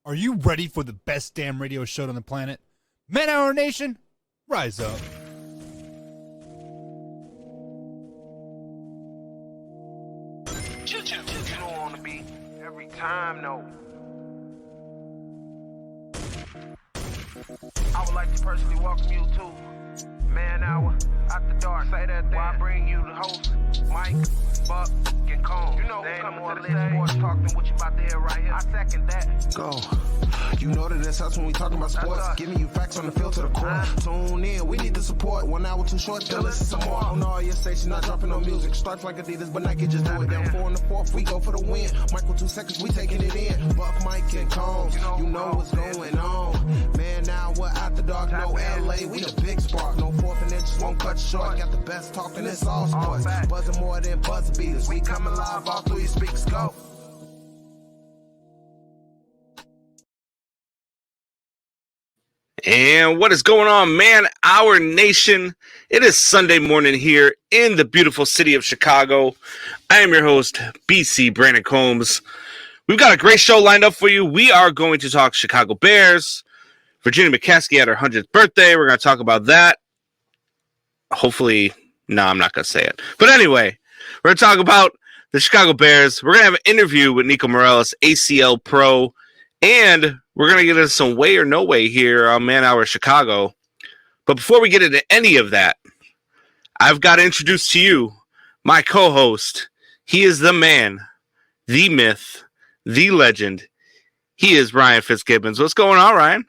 Are you ready for the best damn radio show on the planet? Man Hour Nation, rise up. You don't want to be every time, no. I would like to personally welcome you to Man Hour After Dark. Say that thing. While I bring you the host, Mike, Buck, and Cone. You know who's coming to the sports talk than what you about to hear right here. I second that. Go. You know that it's us when we talking about sports. Giving you facts on the field to the core. Tune in, we need the support. 1 hour too short, then listen some more. On all your stations, not dropping no music. Starts like Adidas, but Nike just do it. Down 4 in the 4th, we go for the win. Michael 2 seconds, we taking it in. Buck, Mike, and Combs, you know what's going on. Man, now we're After Dark, no LA, we the big spark. No 4th and inches won't cut short. Got the best talking, it's all sports. Buzzing more than buzz beaters. We coming live all through your speakers, go. And what is going on, Man Hour Nation? It is Sunday morning here in the beautiful city of Chicago. I am your host, BC Brandon Combs. We've got a great show lined up for you. We are going to talk Chicago Bears. Virginia McCaskey had her 100th birthday. We're going to talk about that. Hopefully, no, I'm not going to say it. But anyway, we're going to talk about the Chicago Bears. We're going to have an interview with Nico Mireles, ACL Pro. And we're going to get into some way or no way here on Man Hour Chicago. But before we get into any of that, I've got to introduce to you my co-host. He is the man, the myth, the legend. He is Ryan Fitzgibbons. What's going on, Ryan?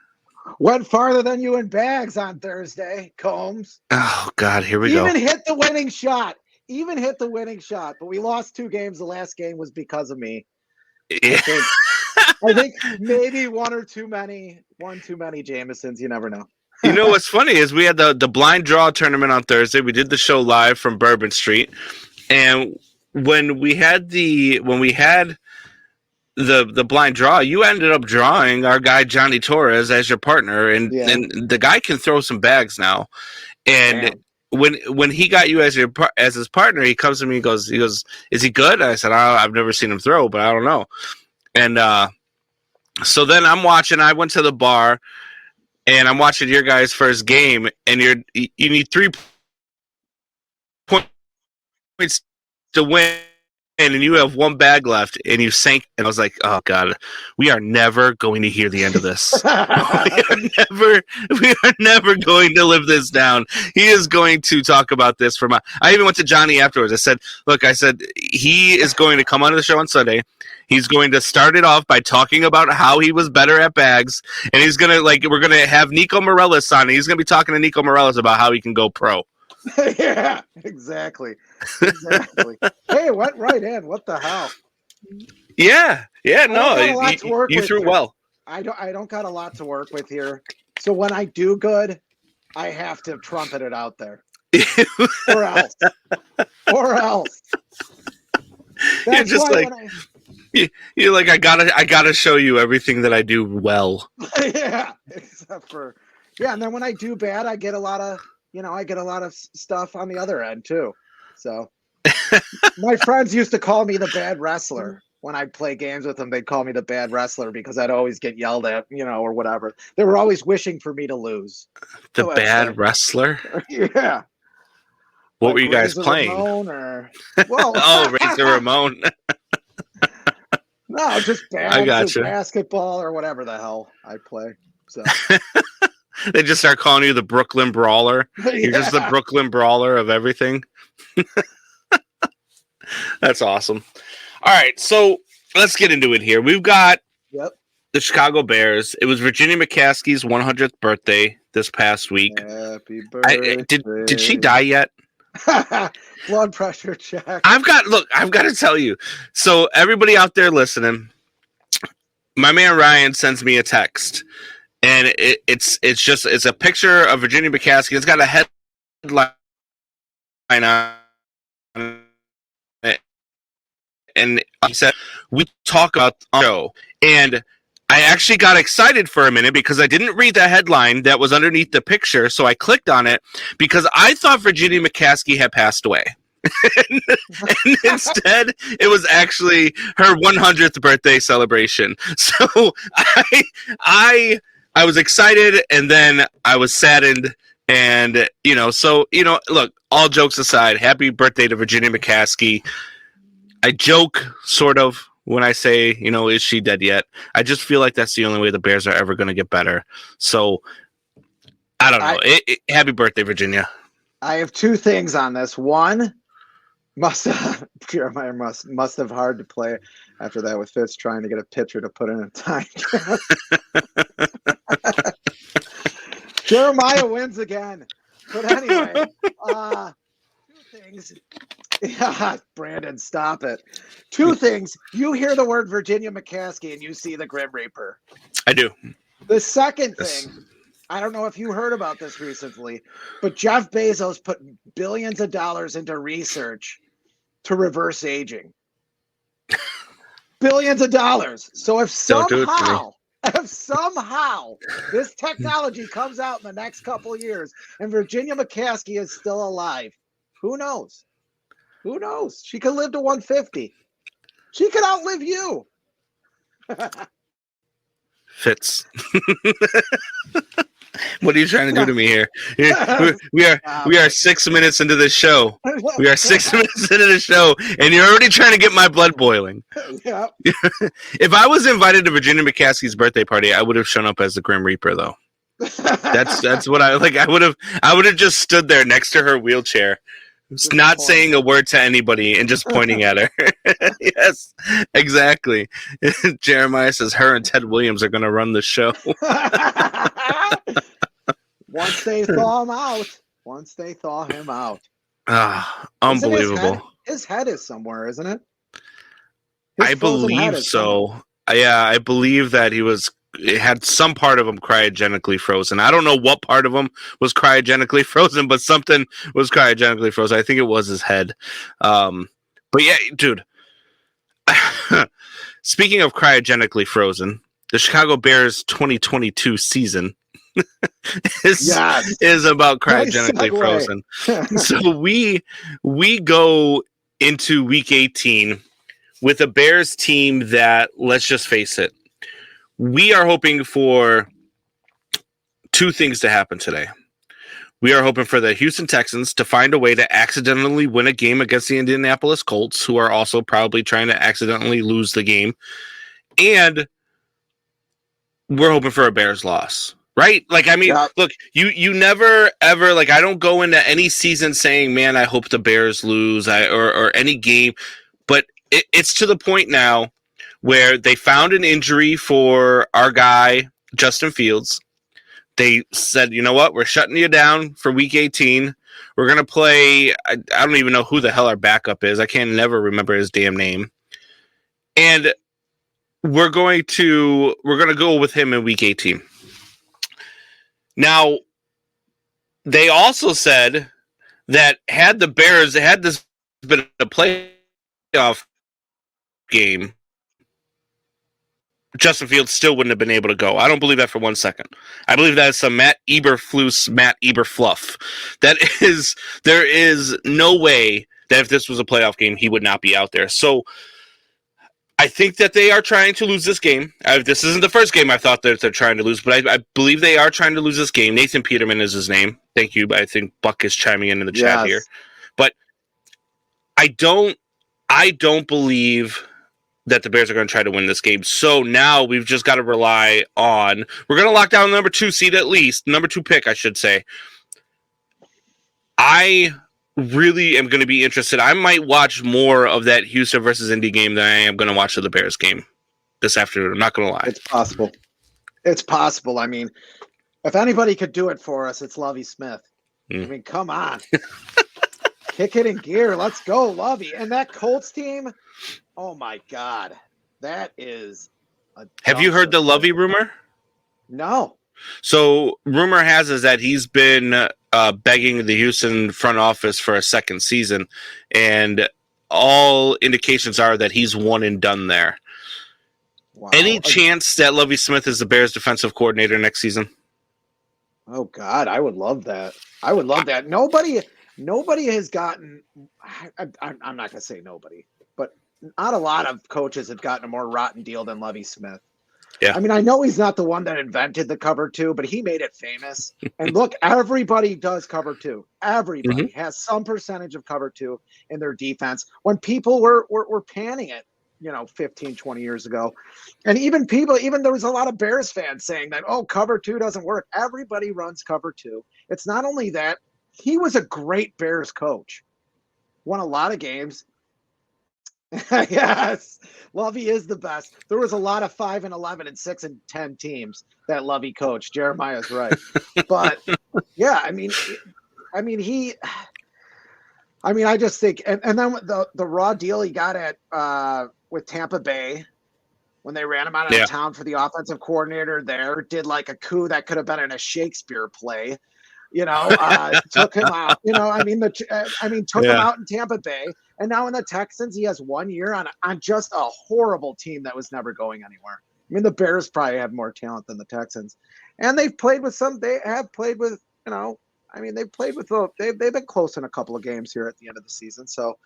Went farther than you in bags on Thursday, Combs. Oh, God, here we go. Even hit the winning shot. But we lost 2 games. The last game was because of me. Yeah. I think maybe one too many Jamesons. You never know. You know what's funny is we had the blind draw tournament on Thursday. We did the show live from Bourbon Street, and when we had the blind draw, you ended up drawing our guy Johnny Torres as your partner, and the guy can throw some bags now. And when he got you as his partner, he comes to me and goes, "Is he good?" I said, "I've never seen him throw, but I don't know." And so then I'm watching. I went to the bar, and I'm watching your guys' first game, and you need 3 points to win, and you have 1 bag left, and you sank. And I was like, "Oh God, we are never going to hear the end of this. we are never going to live this down." He is going to talk about this for I even went to Johnny afterwards. I said, "Look, he is going to come on the show on Sunday. He's going to start it off by talking about how he was better at bags, and he's gonna we're gonna have Nico Mireles on, and he's gonna be talking to Nico Mireles about how he can go pro." Yeah, exactly. Hey, went right in. What the hell? Yeah, no, you threw well. I don't got a lot to work with here. So when I do good, I have to trumpet it out there, or else. You're just like. You're like, I gotta show you everything that I do well. Yeah, except for and then when I do bad, I get a lot of stuff on the other end too. So my friends used to call me the bad wrestler when I'd play games with them. They'd call me the bad wrestler because I'd always get yelled at, or whatever. They were always wishing for me to lose. The bad wrestler? Yeah. What were you guys playing? Razor Ramon. No, just basketball or whatever the hell I play. So they just start calling you the Brooklyn Brawler. You're just the Brooklyn Brawler of everything. That's awesome. All right, so let's get into it here. We've got the Chicago Bears. It was Virginia McCaskey's 100th birthday this past week. Happy birthday. Did she die yet? Blood pressure check. I've got to tell you. So everybody out there listening, my man Ryan sends me a text, and it's a picture of Virginia McCaskey. It's got a headline on it, and he said, "We talk about the show." And I actually got excited for a minute because I didn't read the headline that was underneath the picture, so I clicked on it because I thought Virginia McCaskey had passed away. and instead it was actually her 100th birthday celebration. So I was excited, and then I was saddened, and look, all jokes aside, happy birthday to Virginia McCaskey. I joke sort of when I say, is she dead yet? I just feel like that's the only way the Bears are ever going to get better. So I don't know. Happy birthday, Virginia. I have two things on this. One, Jeremiah must have hard to play after that with Fitz trying to get a pitcher to put in a time. Jeremiah wins again. But anyway, two things. Yeah, Brandon, stop it. Two things. You hear the word Virginia McCaskey and you see the Grim Reaper. I do. The second thing, I don't know if you heard about this recently, but Jeff Bezos put billions of dollars into research to reverse aging. Billions of dollars. So if somehow this technology comes out in the next couple of years and Virginia McCaskey is still alive, who knows? Who knows? She could live to 150. She could outlive you. Fitz. What are you trying to do to me here? We are 6 minutes into the show. We are 6 minutes into the show, and you're already trying to get my blood boiling. Yeah. If I was invited to Virginia McCaskey's birthday party, I would have shown up as the Grim Reaper, though. That's what I like. I would have just stood there next to her wheelchair, not saying a word to anybody and just pointing at her. Yes, exactly. Jeremiah says her and Ted Williams are going to run the show. Once they thaw him out. Unbelievable. His head is somewhere, isn't it? I believe so. Yeah, I believe that it had some part of him cryogenically frozen. I don't know what part of him was cryogenically frozen, but something was cryogenically frozen. I think it was his head. But yeah, dude. Speaking of cryogenically frozen, the Chicago Bears 2022 season is about cryogenically frozen. So we go into week 18 with a Bears team that, let's just face it, we are hoping for two things to happen today. We are hoping for the Houston Texans to find a way to accidentally win a game against the Indianapolis Colts, who are also probably trying to accidentally lose the game. And we're hoping for a Bears loss, right? Like, I mean, Look, you never, ever, like, I don't go into any season saying, man, I hope the Bears lose or any game. But it's to the point now where they found an injury for our guy, Justin Fields. They said, you know what? We're shutting you down for week 18. We're going to play. I don't even know who the hell our backup is. I can never remember his damn name. And we're going to go with him in week 18. Now, they also said that had this been a playoff game, Justin Fields still wouldn't have been able to go. I don't believe that for 1 second. I believe that is some Matt Eberflus, Matt Eberfluff. There is no way that if this was a playoff game, he would not be out there. So I think that they are trying to lose this game. This isn't the first game I thought that they're trying to lose, but I believe they are trying to lose this game. Nathan Peterman is his name. Thank you. I think Buck is chiming in the chat here. But I don't believe that the Bears are going to try to win this game. So now we've just got to rely on, we're going to lock down the number 2 seed at least, number 2 pick, I should say. I really am going to be interested. I might watch more of that Houston versus Indy game than I am going to watch the Bears game this afternoon. I'm not going to lie. It's possible. It's possible. I mean, if anybody could do it for us, it's Lovie Smith. I mean, come on. Kick it in gear. Let's go, Lovie. And that Colts team, oh my God. That is Have you heard the Lovie rumor? No. So rumor has is that he's been begging the Houston front office for a second season, and all indications are that he's one and done there. Wow. Any chance that Lovie Smith is the Bears defensive coordinator next season? Oh God, I would love that. I would love that. Nobody nobody has gotten. I'm not going to say nobody, but not a lot of coaches have gotten a more rotten deal than Lovie Smith. Yeah. I mean, I know he's not the one that invented the cover two, but he made it famous. And look, everybody does cover two. Everybody has some percentage of cover two in their defense. When people were panning it, 15, 20 years ago. And even there was a lot of Bears fans saying that, oh, cover two doesn't work. Everybody runs cover two. It's not only that, he was a great Bears coach. Won a lot of games. Yes, Lovey is the best. There was a lot of 5-11 and 6-10 teams that Lovey coached. Jeremiah's right, but yeah, I just think, and then the raw deal he got at with Tampa Bay when they ran him out of town for the offensive coordinator there, did like a coup that could have been in a Shakespeare play. Took him out. Took him out in Tampa Bay, and now in the Texans, he has 1 year on just a horrible team that was never going anywhere. I mean, the Bears probably have more talent than the Texans, and they've played with some. They have played with, they've played with. They've been close in a couple of games here at the end of the season. So,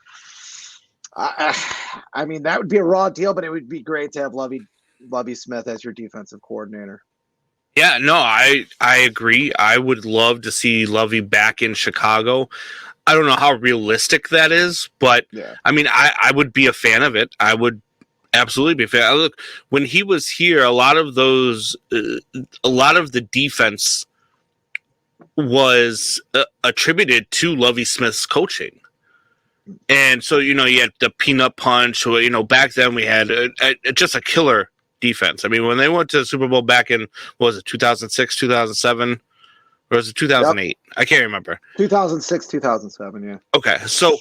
that would be a raw deal, but it would be great to have Lovie Smith as your defensive coordinator. Yeah, no, I agree. I would love to see Lovey back in Chicago. I don't know how realistic that is, but yeah. I would be a fan of it. I would absolutely be a fan. Look, when he was here, a lot of the defense was attributed to Lovie Smith's coaching. And so, you had the peanut punch, back then we had just a killer defense. I mean, when they went to the Super Bowl back in, what was it, 2006, 2007? Or was it 2008? Yep. I can't remember. 2006, 2007, yeah. Okay, so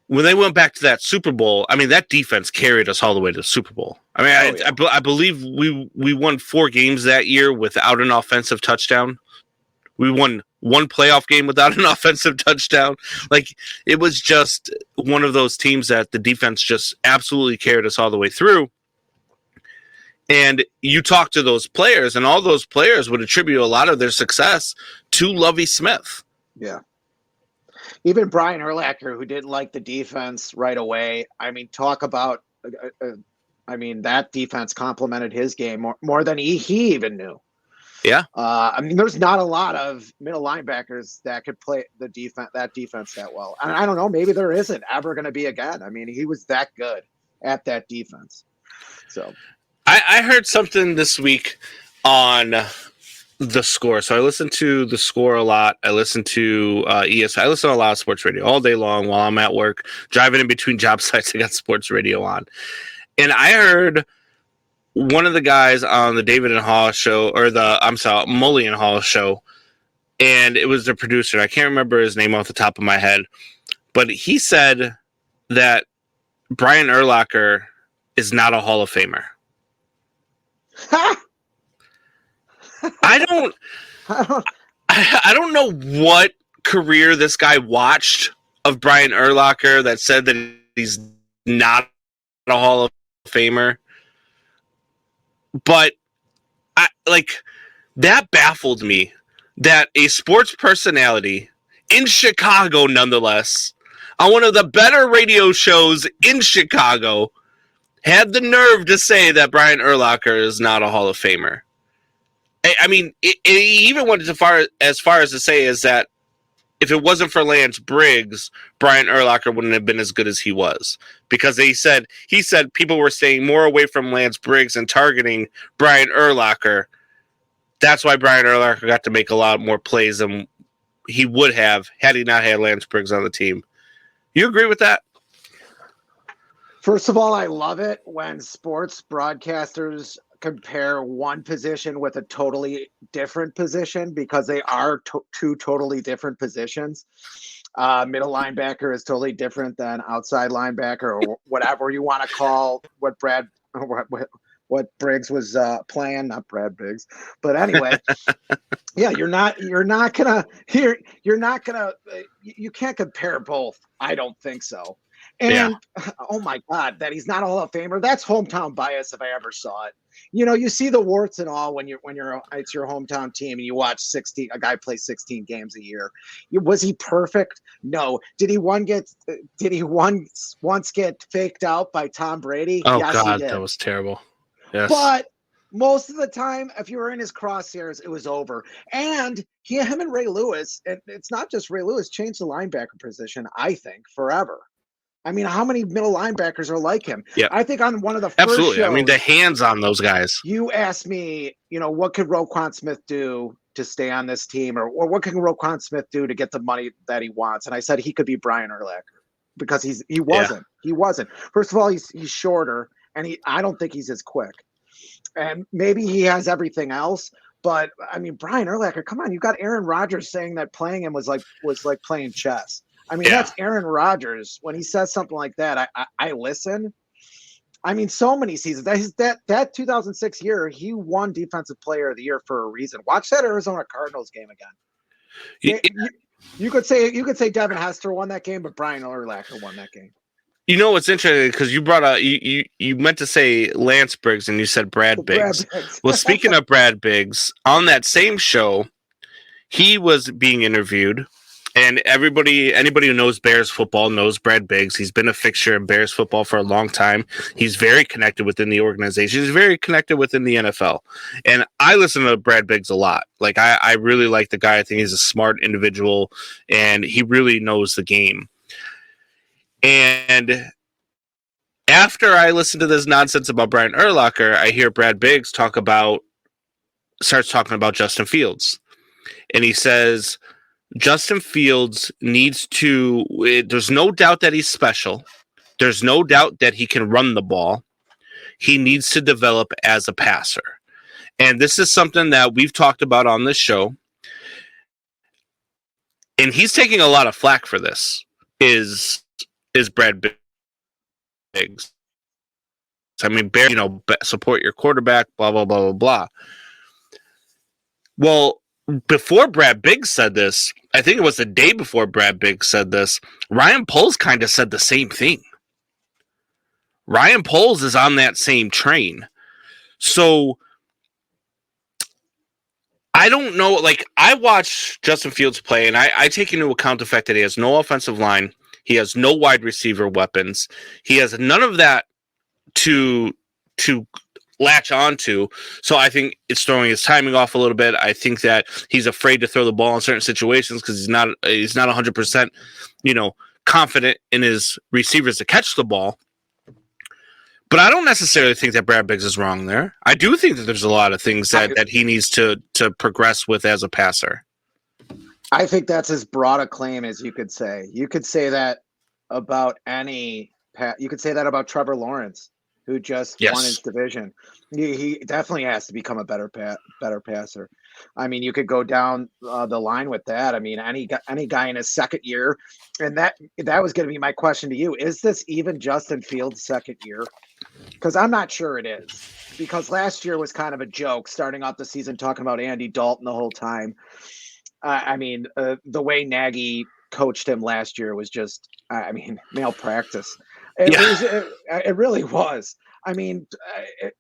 when they went back to that Super Bowl, that defense carried us all the way to the Super Bowl. I believe we won 4 games that year without an offensive touchdown. We won 1 playoff game without an offensive touchdown. Like, it was just one of those teams that the defense just absolutely carried us all the way through. And you talk to those players, and all those players would attribute a lot of their success to Lovie Smith. Yeah. Even Brian Urlacher, who didn't like the defense right away. Talk about, that defense complemented his game more than he even knew. Yeah. There's not a lot of middle linebackers that could play that defense that well. And I don't know, maybe there isn't ever going to be again. He was that good at that defense. So. I heard something this week on the Score. So I listen to the Score a lot. I listen to ESPN. I listen to a lot of sports radio all day long while I'm at work, driving in between job sites. I got sports radio on. And I heard one of the guys on the David and Hall show, Mully and Hall show, and it was the producer. I can't remember his name off the top of my head, but he said that Brian Urlacher is not a Hall of Famer. I don't know what career this guy watched of Brian Urlacher that said that he's not a Hall of Famer, but that baffled me that a sports personality in Chicago, nonetheless, on one of the better radio shows in Chicago, had the nerve to say that Brian Urlacher is not a Hall of Famer. It even went as far as to say is that if it wasn't for Lance Briggs, Brian Urlacher wouldn't have been as good as he was. Because he said people were staying more away from Lance Briggs and targeting Brian Urlacher. That's why Brian Urlacher got to make a lot more plays than he would have had he not had Lance Briggs on the team. You agree with that? First of all, I love it when sports broadcasters compare one position with a totally different position because they are two totally different positions. Middle linebacker is totally different than outside linebacker or whatever you want to call what Briggs was playing, not Brad Briggs. But anyway, yeah, you can't compare both. I don't think so. And oh my God, that he's not a Hall of Famer. That's hometown bias if I ever saw it. You see the warts and all when it's your hometown team and you watch a guy play 16 games a year. Was he perfect? No. Did he once get faked out by Tom Brady? Oh yes, God, he did. that was terrible. Yes. But most of the time, if you were in his crosshairs, it was over. And him and Ray Lewis, it's not just Ray Lewis, changed the linebacker position, I think, forever. I mean, how many middle linebackers are like him? Yeah, I think on one of the first absolutely. shows, I mean, the hands on those guys. you asked me, what could Roquan Smith do to stay on this team, or what can Roquan Smith do to get the money that he wants? And I said he could be Brian Urlacher because he wasn't. He wasn't. First of all, he's shorter, and I don't think he's as quick. And maybe he has everything else, but I mean, Brian Urlacher, come on, you got Aaron Rodgers saying that playing him was like playing chess. I mean, that's Aaron Rodgers. When he says something like that, I listen. I mean, so many seasons. That 2006 year, he won Defensive Player of the Year for a reason. Watch that Arizona Cardinals game again. You could say Devin Hester won that game, but Brian Urlacher won that game. You know what's interesting because you brought up you meant to say Lance Briggs and you said Brad Biggs. Well, speaking of Brad Biggs, on that same show, he was being interviewed, and anybody who knows Bears football knows Brad Biggs. He's been a fixture in Bears football for a long time. He's very connected within the organization. He's very connected within the NFL, and I listen to Brad Biggs a lot. Like I really like the guy. I think he's a smart individual, and he really knows the game. And after I listen to this nonsense about Brian Urlacher, I hear Brad Biggs starts talking about Justin Fields. And he says, Justin Fields there's no doubt that he's special. There's no doubt that he can run the ball. He needs to develop as a passer. And this is something that we've talked about on this show. And he's taking a lot of flack for this, is Brad Biggs. I mean, support your quarterback, blah, blah, blah, blah, blah. Well, before Brad Biggs said this, I think it was the day before Brad Biggs said this, Ryan Poles kind of said the same thing. Ryan Poles is on that same train. So I don't know. Like, I watch Justin Fields play, and I take into account the fact that he has no offensive line. He has no wide receiver weapons. He has none of that to latch onto. So I think it's throwing his timing off a little bit. I think that he's afraid to throw the ball in certain situations because he's not 100%, confident in his receivers to catch the ball. But I don't necessarily think that Brad Biggs is wrong there. I do think that there's a lot of things that he needs to progress with as a passer. I think that's as broad a claim as you could say. You could say that about you could say that about Trevor Lawrence, who just won his division. He definitely has to become a better passer. I mean, you could go down the line with that. I mean, any guy in his second year, and that was going to be my question to you. Is this even Justin Fields' second year? Because I'm not sure it is. Because last year was kind of a joke, starting off the season talking about Andy Dalton the whole time. I mean, the way Nagy coached him last year was just, malpractice. It really was. I mean,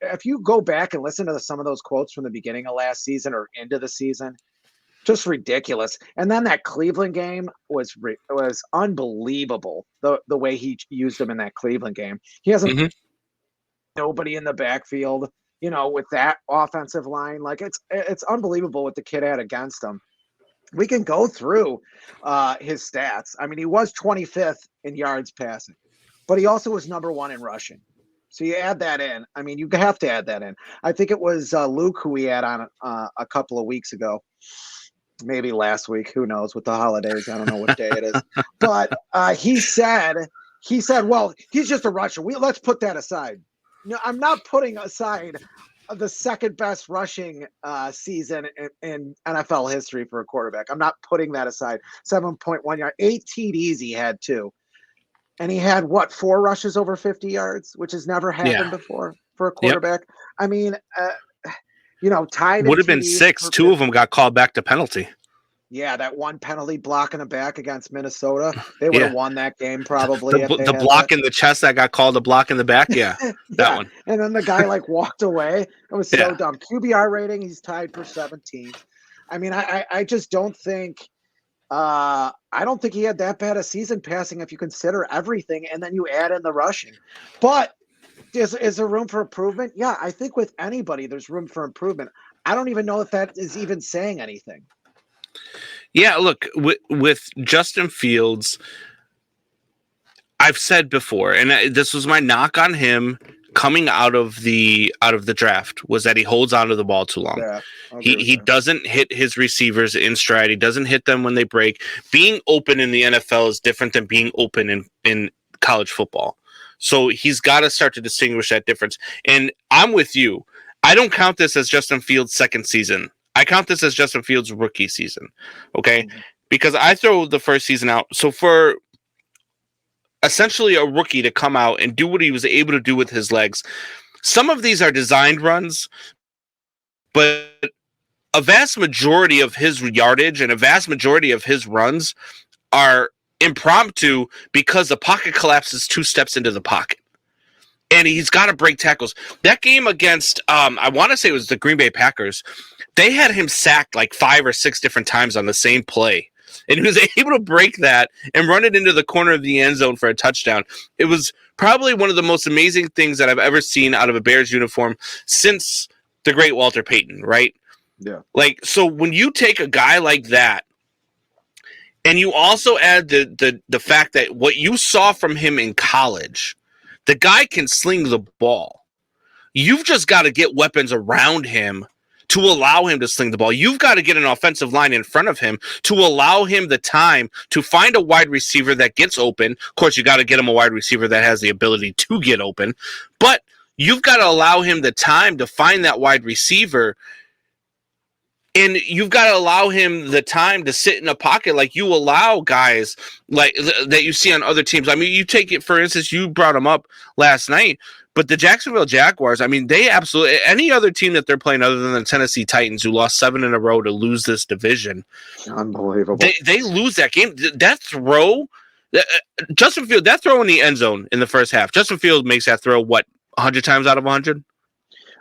if you go back and listen to some of those quotes from the beginning of last season or into the season, just ridiculous. And then that Cleveland game was unbelievable. The way he used them in that Cleveland game. He hasn't nobody in the backfield, with that offensive line. Like it's unbelievable what the kid had against him. We can go through his stats. I mean, he was 25th in yards passing, but he also was number 1 in rushing. So you add that in. I mean, you have to add that in. I think it was Luke who we had on a couple of weeks ago, maybe last week. Who knows with the holidays? I don't know what day it is. But he said, well, he's just a rusher. Let's put that aside. No, I'm not putting aside the second best rushing season in NFL history for a quarterback. I'm not putting that aside. 7.1 yards, 8 TDs he had too. And he had 4 rushes over 50 yards, which has never happened before for a quarterback. Yep. I mean, tied. Would have been 6. 2 of them got called back to penalty. Yeah, that one penalty block in the back against Minnesota. They would have won that game probably if they The had block that. in the chest that got called a block in the back. Yeah, that Yeah, one. and then the guy like walked away. It was so Yeah. dumb. QBR rating, he's tied for 17th. I mean, I just don't think I don't think he had that bad a season passing if you consider everything and then you add in the rushing. But is there room for improvement? Yeah, I think with anybody there's room for improvement. I don't even know if that is even saying anything. Yeah, look, with Justin Fields, I've said before, and this was my knock on him coming out of the draft, was that he holds onto the ball too long. Yeah, He doesn't hit his receivers in stride. He doesn't hit them when they break. Being open in the NFL is different than being open in college football. So he's got to start to distinguish that difference. And I'm with you. I don't count this as Justin Fields' second season. I count this as Justin Fields' rookie season. Okay? Mm-hmm. Because I throw the first season out. So for essentially a rookie to come out and do what he was able to do with his legs, some of these are designed runs, but a vast majority of his yardage and a vast majority of his runs are impromptu because the pocket collapses 2 steps into the pocket. And he's got to break tackles. That game against, I want to say it was the Green Bay Packers, they had him sacked like 5 or 6 different times on the same play. And he was able to break that and run it into the corner of the end zone for a touchdown. It was probably one of the most amazing things that I've ever seen out of a Bears uniform since the great Walter Payton, right? Yeah. Like, so when you take a guy like that, and you also add the fact that what you saw from him in college, the guy can sling the ball. You've just got to get weapons around him to allow him to sling the ball. You've got to get an offensive line in front of him to allow him the time to find a wide receiver that gets open. Of course, you got to get him a wide receiver that has the ability to get open, but you've got to allow him the time to find that wide receiver. And you've got to allow him the time to sit in a pocket like you allow guys like that you see on other teams. I mean, you take it, for instance, you brought him up last night, but the Jacksonville Jaguars, I mean, they absolutely, any other team that they're playing other than the Tennessee Titans, who lost 7 in a row to lose this division. Unbelievable. They lose that game. That throw, Justin Fields, that throw in the end zone in the first half, Justin Fields makes that throw, what, 100 times out of 100?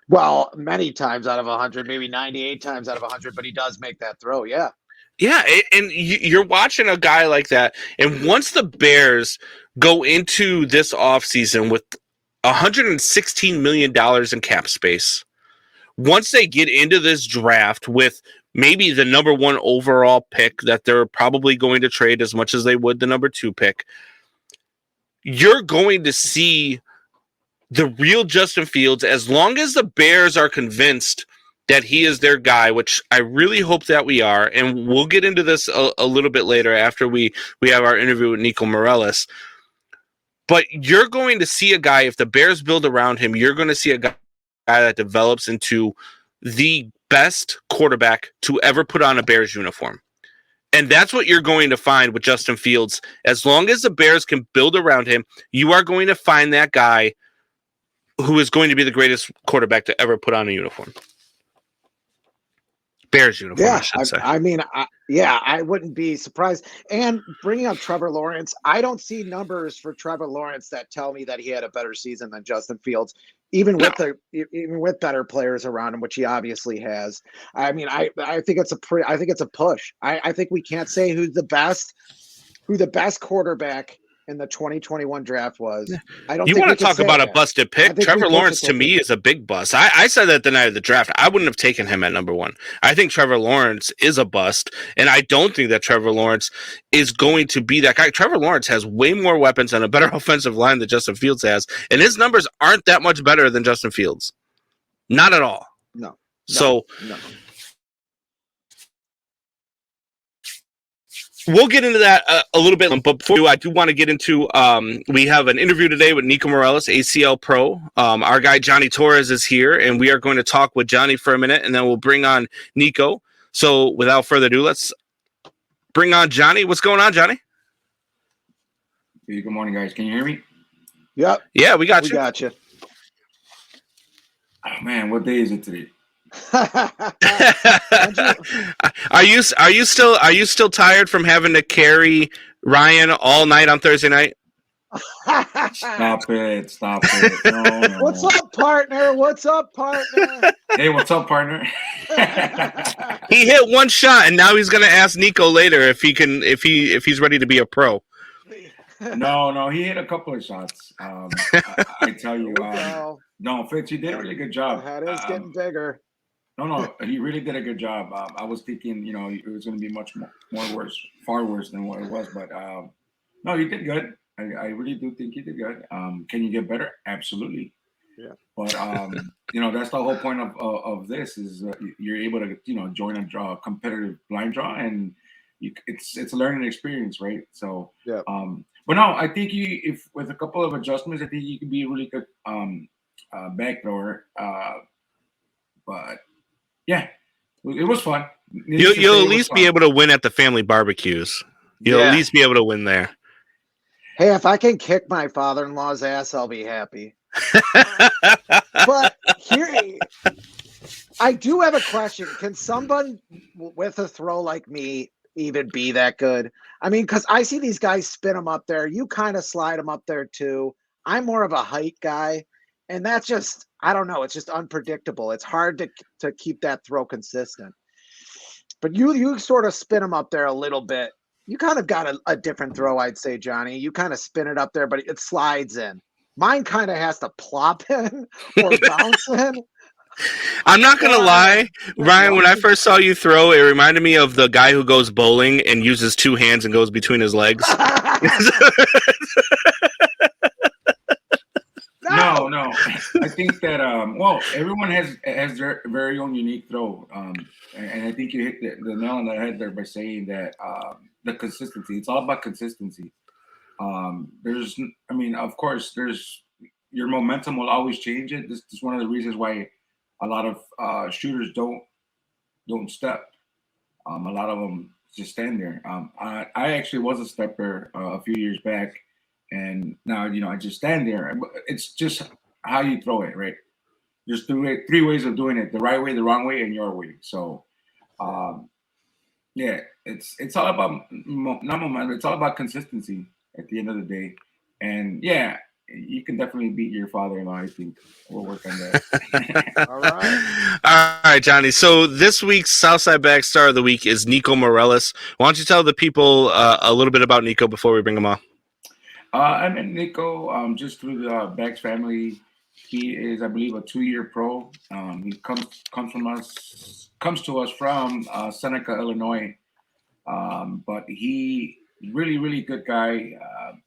Well, many times out of 100, maybe 98 times out of 100, but he does make that throw, yeah. Yeah, and you're watching a guy like that, and once the Bears go into this offseason with $116 million in cap space, once they get into this draft with maybe the number 1 overall pick that they're probably going to trade as much as they would the number 2 pick, you're going to see the real Justin Fields, as long as the Bears are convinced that he is their guy, which I really hope that we are, and we'll get into this a little bit later after we have our interview with Nico Mireles. But you're going to see a guy, if the Bears build around him, you're going to see a guy that develops into the best quarterback to ever put on a Bears uniform. And that's what you're going to find with Justin Fields. As long as the Bears can build around him, you are going to find that guy who is going to be the greatest quarterback to ever put on a uniform. Bears uniform, yeah, I should say. I mean, I wouldn't be surprised. And bringing up Trevor Lawrence, I don't see numbers for Trevor Lawrence that tell me that he had a better season than Justin Fields, even with better players around him, which he obviously has. I mean, I think it's a push. I think we can't say who the best quarterback in the 2021 draft was. I don't. You think want to talk about a busted pick? Trevor Lawrence to me is a big bust. I said that the night of the draft. I wouldn't have taken him at number 1. I think Trevor Lawrence is a bust, and I don't think that Trevor Lawrence is going to be that guy. Trevor Lawrence has way more weapons and a better offensive line than Justin Fields has, and his numbers aren't that much better than Justin Fields. Not at all. No. So. We'll get into that a little bit, but before I do want to get into, we have an interview today with Nico Mireles, ACL Pro. Our guy Johnny Torres is here, and we are going to talk with Johnny for a minute, and then we'll bring on Nico. So without further ado, let's bring on Johnny. What's going on, Johnny? Hey, good morning, guys. Can you hear me? Yep. Yeah, we got you. We got you. Oh, man, what day is it today? Are you still tired from having to carry Ryan all night on Thursday night? Stop it. Stop it. No. What's up, partner? What's up, partner? Hey, what's up, partner? He hit one shot, and now he's gonna ask Nico later if he's ready to be a pro. No, he hit a couple of shots. I tell you, no, Fitz, you did a really good job. The head is getting bigger. No, he really did a good job. I was thinking, it was going to be much far worse than what it was. But no, you did good. I really do think you did good. Can you get better? Absolutely. Yeah. But that's the whole point of this is you're able to join a competitive blind draw, and it's a learning experience, right? So yeah. But no, I think if with a couple of adjustments, I think you could be a really good back thrower. But yeah, it was fun. You'll at least be able to win at the family barbecues. You'll at least be able to win there. Hey, if I can kick my father-in-law's ass, I'll be happy. But here, I do have a question. Can someone with a throw like me even be that good? I mean, because I see these guys spin them up there. You kind of slide them up there too. I'm more of a height guy, and that's just, I don't know. It's just unpredictable. It's hard to keep that throw consistent. But you sort of spin them up there a little bit. You kind of got a different throw, I'd say, Johnny. You kind of spin it up there, but it slides in. Mine kind of has to plop in or bounce in. I'm not going to lie, Ryan, when I first saw you throw, it reminded me of the guy who goes bowling and uses two hands and goes between his legs. No. I think that everyone has their very own unique throw, and I think you hit the nail on the head there by saying that the consistency. It's all about consistency. Of course, your momentum will always change it. This is one of the reasons why a lot of shooters don't step. A lot of them just stand there. I actually was a stepper a few years back. And now, I just stand there. It's just how you throw it, right? There's three ways of doing it: the right way, the wrong way, and your way. So, it's all about not momentum. It's all about consistency at the end of the day. And yeah, you can definitely beat your father-in-law. I think we'll work on that. All right, Johnny. So this week's Southside Bag Star of the Week is Nico Mireles. Why don't you tell the people a little bit about Nico before we bring him on? I met Nico just through the Bags family. He is, I believe, a 2-year pro. He comes to us from Seneca, Illinois. But he really, really good guy.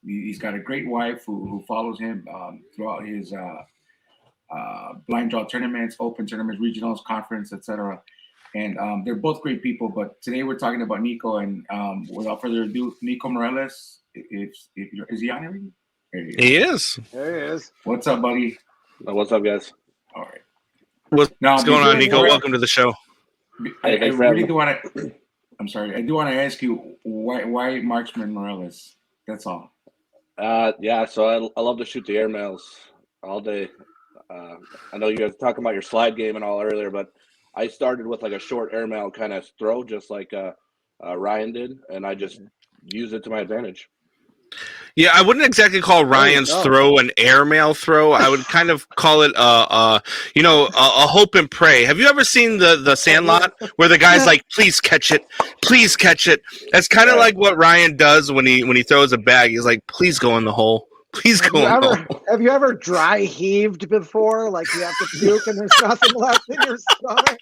He's got a great wife who follows him throughout his blind draw tournaments, open tournaments, regionals, conference, etc. And they're both great people. But today we're talking about Nico, and without further ado, Nico Mireles. Is he on already? He is. There he is. What's up, buddy? What's up, guys? All right. What's going on, Nico? Welcome to the show. I really do want to. I'm sorry. I do want to ask you why Marksman Mireles. That's all. So I love to shoot the airmails all day. I know you guys were talking about your slide game and all earlier, but I started with like a short airmail kind of throw, just like Ryan did, and I just use it to my advantage. Yeah, I wouldn't exactly call Ryan's throw an airmail throw. I would kind of call it a hope and pray. Have you ever seen the Sandlot where the guy's like, "Please catch it, please catch it"? That's kind of like what Ryan does when he throws a bag. He's like, "Please go in the hole, please go in the hole." Have you ever dry heaved before? Like you have to puke and there's nothing left in your stomach.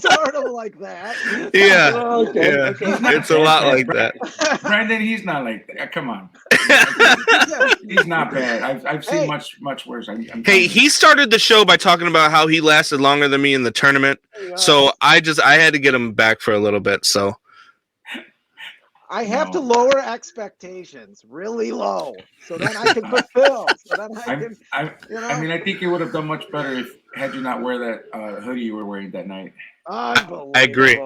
Sort of like that. Yeah, okay. It's a lot like that. Brandon, he's not like that. Come on, he's not bad. I've seen much worse. Hey, he started the show by talking about how he lasted longer than me in the tournament. So I had to get him back for a little bit. So I have to lower expectations really low, so then I can fulfill. So then I think you would have done much better had you not wear that hoodie you were wearing that night. Unbelievable. I agree.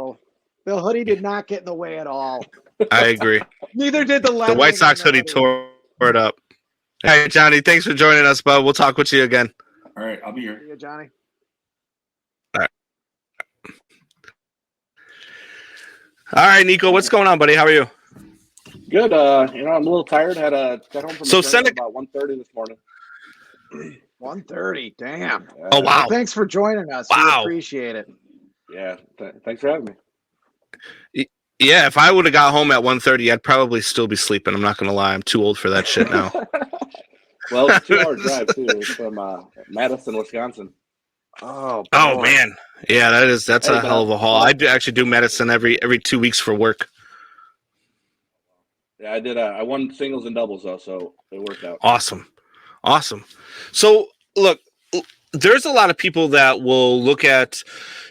The hoodie did not get in the way at all. I agree. Neither did the White Sox hoodie tore it up. Hey, Johnny, thanks for joining us, bud. We'll talk with you again. All right, I'll be here. See you, Johnny. All right, Nico, what's going on, buddy? How are you? Good. I'm a little tired. Got home from So the train at Seneca. about 1:30 this morning. 1:30. Damn. Oh wow! Well, thanks for joining us. We Wow. appreciate it. Yeah. Thanks for having me. Yeah, if I would have got home at 1:30, I'd probably still be sleeping. I'm not gonna lie. I'm too old for that shit now. Well, it's a 2-hour drive too. It's from Madison, Wisconsin. Oh, Oh boy. man, yeah, that's Hey, a hell of a haul. I do actually do medicine every 2 weeks for work. Yeah, I did. I won singles and doubles though, so it worked out. Awesome. So look, there's a lot of people that will look at,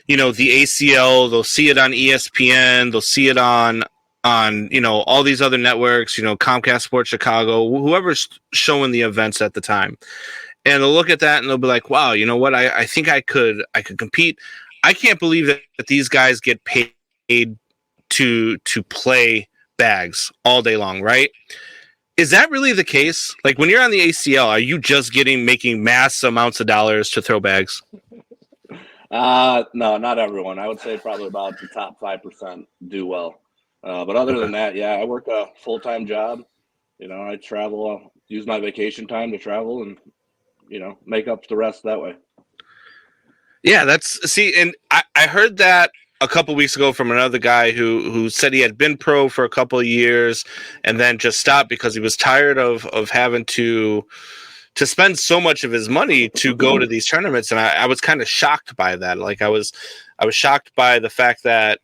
the ACL. They'll see it on ESPN. They'll see it on all these other networks. Comcast Sports Chicago, whoever's showing the events at the time, and they'll look at that and they'll be like, "Wow, you know what? I think I could compete. I can't believe that these guys get paid to play bags all day long, right?" Is that really the case? Like when you're on the ACL, are you just making mass amounts of dollars to throw bags? No, not everyone. I would say probably about the top 5% do well. But other than that, yeah, I work a full-time job. I travel, use my vacation time to travel and, make up the rest that way. Yeah, and I heard that a couple weeks ago from another guy who said he had been pro for a couple of years and then just stopped because he was tired of having to spend so much of his money to go to these tournaments. And I was kind of shocked by that. Like I was shocked by the fact that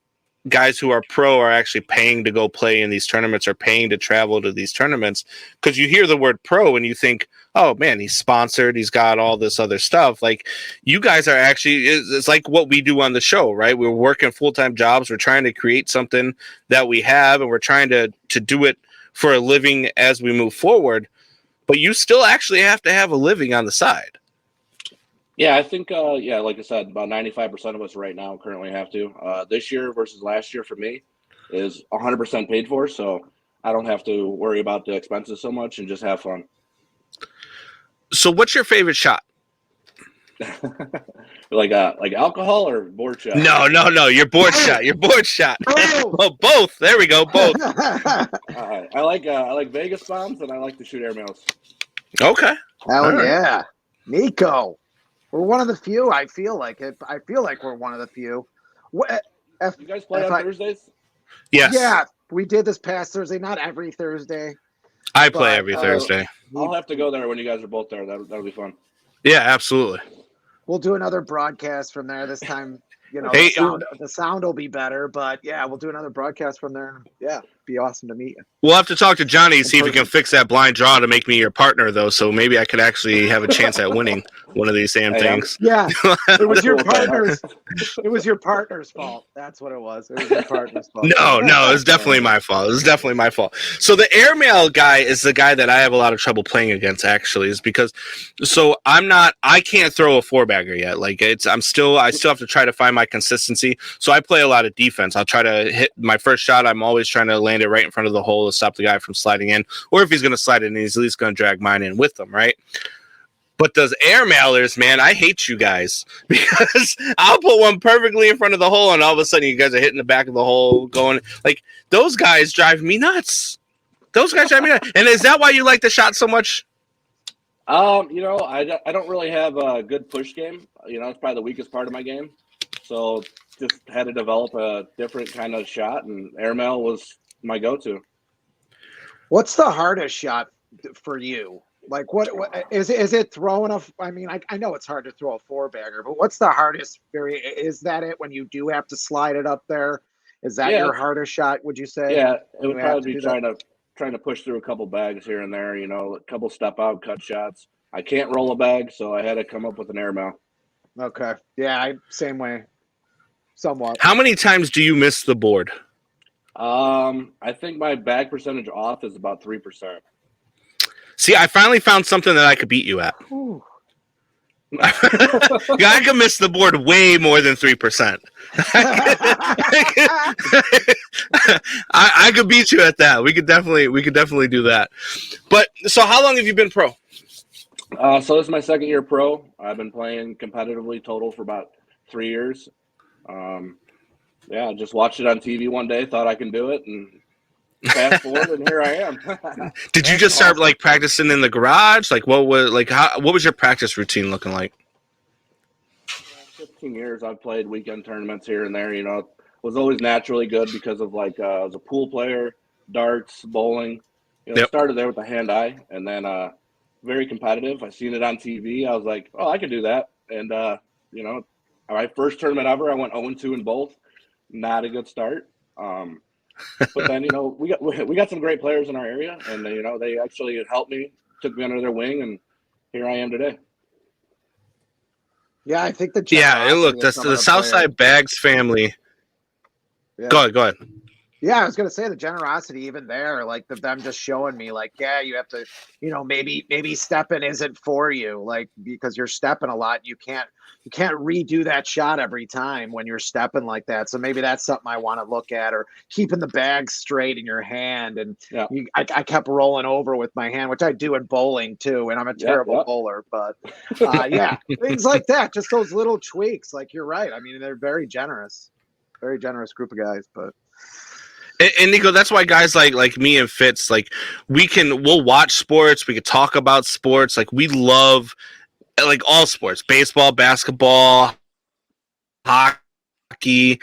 guys who are pro are actually paying to go play in these tournaments or paying to travel to these tournaments, because you hear the word pro and you think, oh man, he's sponsored, he's got all this other stuff. Like you guys are actually, it's like what we do on the show, right? We're working full-time jobs. We're trying to create something that we have, and we're trying to do it for a living as we move forward. But you still actually have to have a living on the side. Yeah, I think, like I said, about 95% of us right now currently have to. This year versus last year for me is 100% paid for, so I don't have to worry about the expenses so much and just have fun. So what's your favorite shot? like alcohol or board shot? No, your board shot. Your board shot. Oh, both. There we go. Both. I like Vegas bombs and I like to shoot airmails. Okay. Hell yeah. Nico. We're one of the few. I feel like it. I feel like we're one of the few. You guys play on Thursdays? Yes. Yeah, we did this past Thursday. Not every Thursday. I play every Thursday. I'll have to go there when you guys are both there. That'll be fun. Yeah, absolutely. We'll do another broadcast from there this time. Hey, the sound will be better, but yeah, we'll do another broadcast from there. Yeah, be awesome to meet you. We'll have to talk to Johnny, see if he can fix that blind draw to make me your partner, though. So maybe I could actually have a chance at winning one of these damn things. Yeah, it was your partner's. It was your partner's fault. That's what it was. It was your partner's fault. No, it's definitely my fault. It's definitely my fault. So the airmail guy is the guy that I have a lot of trouble playing against. Actually, is because I can't throw a 4-bagger yet. Like I still have to try to find my consistency. So I play a lot of defense. I'll try to hit my first shot. I'm always trying to land it right in front of the hole to stop the guy from sliding in. Or if he's going to slide in, he's at least going to drag mine in with him, right? But those air mailers, man, I hate you guys because I'll put one perfectly in front of the hole, and all of a sudden you guys are hitting the back of the hole, going like those guys drive me nuts. Those guys drive me nuts. And is that why you like the shot so much? I don't really have a good push game. It's probably the weakest part of my game. So just had to develop a different kind of shot, and airmail was my go-to. What's the hardest shot for you? Like what is it throwing a? I mean, I know it's hard to throw a 4-bagger, but what's the hardest? Is that it when you do have to slide it up there? Is that your hardest shot? Would you say? Yeah, it would probably be trying to push through a couple bags here and there. A couple step out cut shots. I can't roll a bag, so I had to come up with an airmail. Okay. Yeah, same way. Somewhat. How many times do you miss the board? I think my bag percentage off is about 3%. See, I finally found something that I could beat you at. I could miss the board way more than 3%. I could beat you at that. We could definitely do that. But so, how long have you been pro? So this is my second year pro. I've been playing competitively total for about 3 years. Yeah, just watched it on TV one day, thought I can do it, and fast forward, and here I am. Did you just start like practicing in the garage? Like what was your practice routine looking like? 15 years I've played weekend tournaments here and there. Was always naturally good because of like I was a pool player, darts, bowling. Yep. Started there with the hand-eye, and then very competitive. I seen it on TV. I was like, oh, I can do that. And my first tournament ever, I went 0-2 in both. Not a good start. But then we got some great players in our area, and they actually helped me, took me under their wing, and here I am today. Yeah, I think the the Southside Bags family. Yeah. Go ahead. Yeah, I was gonna say the generosity even there, like them just showing me, like, yeah, you have to, maybe stepping isn't for you, like because you're stepping a lot, you can't redo that shot every time when you're stepping like that. So maybe that's something I want to look at, or keeping the bag straight in your hand. And I kept rolling over with my hand, which I do in bowling too, and I'm a terrible bowler, but things like that, just those little tweaks. Like you're right. I mean, they're very generous group of guys, but. And Nico, that's why guys like me and Fitz, like we'll watch sports, we could talk about sports, like we love like all sports, baseball, basketball, hockey,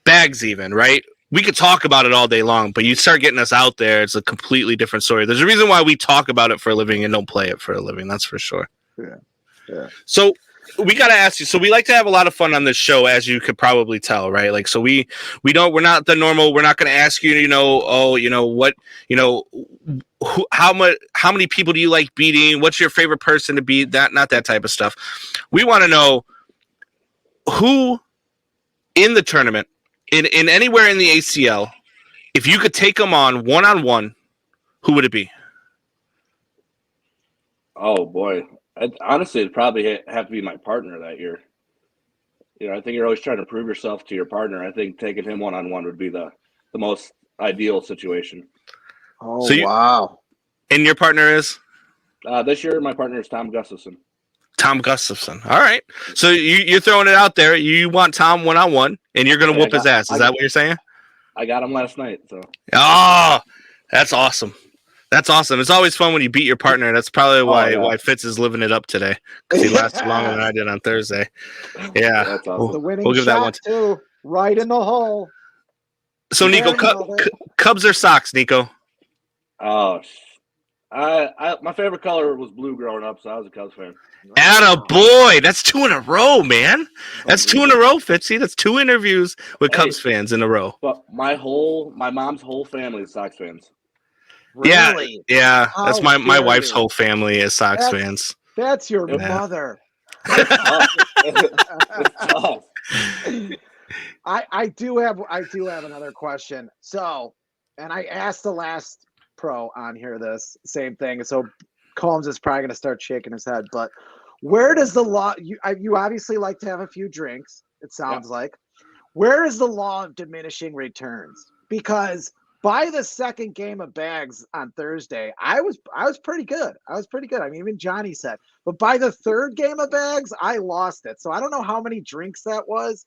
bags even, right? We could talk about it all day long, but you start getting us out there, it's a completely different story. There's a reason why we talk about it for a living and don't play it for a living, that's for sure. Yeah. So we got to ask you. So we like to have a lot of fun on this show, as you could probably tell, right? Like, so we're not the normal. We're not going to ask you, how many people do you like beating? What's your favorite person to beat? Not that type of stuff. We want to know who in the tournament, in anywhere in the ACL, if you could take them on one-on-one, who would it be? Oh boy. Honestly, it'd probably have to be my partner that year. I think you're always trying to prove yourself to your partner. I think taking him one-on-one would be the most ideal situation. Oh, wow. And your partner is? This year, my partner is Tom Gustafson. Tom Gustafson. All right. So you're throwing it out there. You want Tom one-on-one, and you're going to whoop his ass. Is that what you're saying? I got him last night. So. Oh, that's awesome. That's awesome. It's always fun when you beat your partner. That's probably why Fitz is living it up today, because he lasted longer than I did on Thursday. Yeah, that's awesome. The winning we'll give shot that one too, right in the hole. So Nico, Cubs or Sox, Nico? Oh, my favorite color was blue growing up, so I was a Cubs fan. Atta boy, that's 2 in a row, man. That's 2 in a row, Fitzy. That's 2 interviews with Cubs fans in a row. But my mom's whole family is Sox fans. Really? Yeah. That's my wife's whole family is Sox fans. That's your mother. I do have another question. So, and I asked the last pro on here this same thing. So Combs is probably going to start shaking his head. But where does the law? You obviously like to have a few drinks. It sounds like. Where is the law of diminishing returns? Because by the second game of bags on Thursday, I was pretty good. I mean, even Johnny said. But by the third game of bags, I lost it. So I don't know how many drinks that was.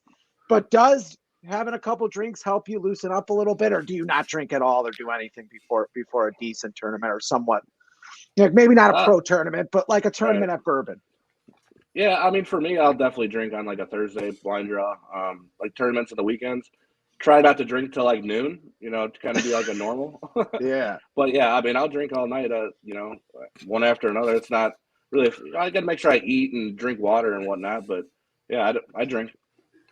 But does having a couple drinks help you loosen up a little bit, or do you not drink at all, or do anything before a decent tournament, or somewhat? Maybe not a pro tournament, but like a tournament at Bourbon. Yeah, I mean, for me, I'll definitely drink on like a Thursday blind draw, like tournaments on the weekends. Try not to drink till like noon, to kind of be like a normal. Yeah. But yeah, I mean, I'll drink all night, one after another. It's not really, I got to make sure I eat and drink water and whatnot. But yeah, I drink.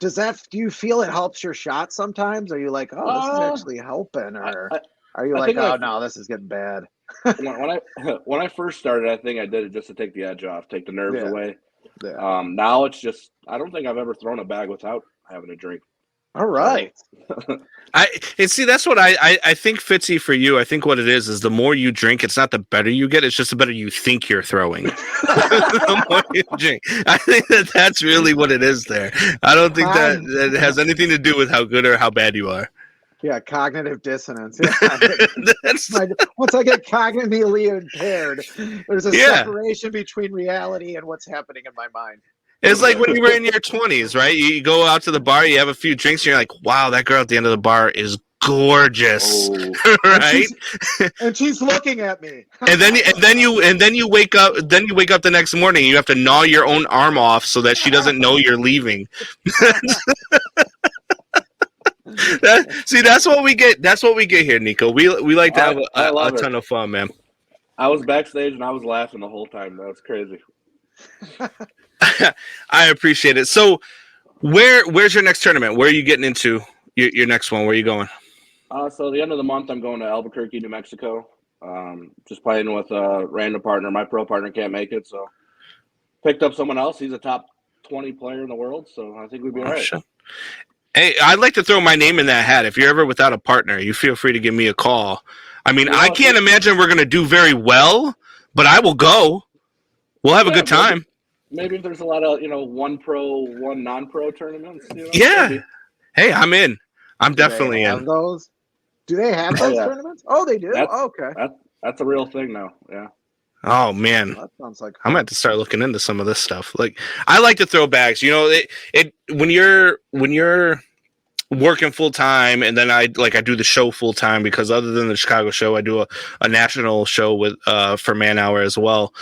Do you feel it helps your shot sometimes? Are you like, oh, this is actually helping? Or are you like, oh, no, this is getting bad? when I first started, I think I did it just to take the edge off, take the nerves away. Yeah. Now it's just, I don't think I've ever thrown a bag without having a drink. All right. That's what I think, Fitzy, for you. I think what it is the more you drink, it's not the better you get, it's just the better you think you're throwing. The more you drink. I think that's really what it is there. I don't think that it has anything to do with how good or how bad you are. Yeah, cognitive dissonance. Yeah. Once I get cognitively impaired, there's a separation between reality and what's happening in my mind. It's like when you were in your 20s, right? You go out to the bar, you have a few drinks, and you're like, wow, that girl at the end of the bar is gorgeous, Oh. right? And she's looking at me. And then you wake up the next morning, you have to gnaw your own arm off so that she doesn't know you're leaving. That's what we get. That's what we get here, Nico. We like to have a ton of fun, man. I was backstage and I was laughing the whole time. That was crazy. I appreciate it. So, where's your next tournament? Where are you getting into your next one? Where are you going? So the end of the month, I'm going to Albuquerque, New Mexico. Just playing with a random partner. My pro partner can't make it, so picked up someone else. He's a top 20 player in the world, so I think we'd be all right. Sure. Hey, I'd like to throw my name in that hat. If you're ever without a partner, you feel free to give me a call. I mean, I can't imagine we're going to do very well, but I will go. We'll have a good time. Maybe if there's a lot of, one pro, one non-pro tournaments. Yeah. Maybe. Hey, I'm in. I'm definitely in. Those? Do they have those tournaments? Oh, they do? Okay. That's a real thing now. Yeah. Oh, man. That sounds like I'm going to have to start looking into some of this stuff. Like, I like to throw bags. When you're working full time, and then I do the show full time, because other than the Chicago show, I do a national show with for Man Hour as well,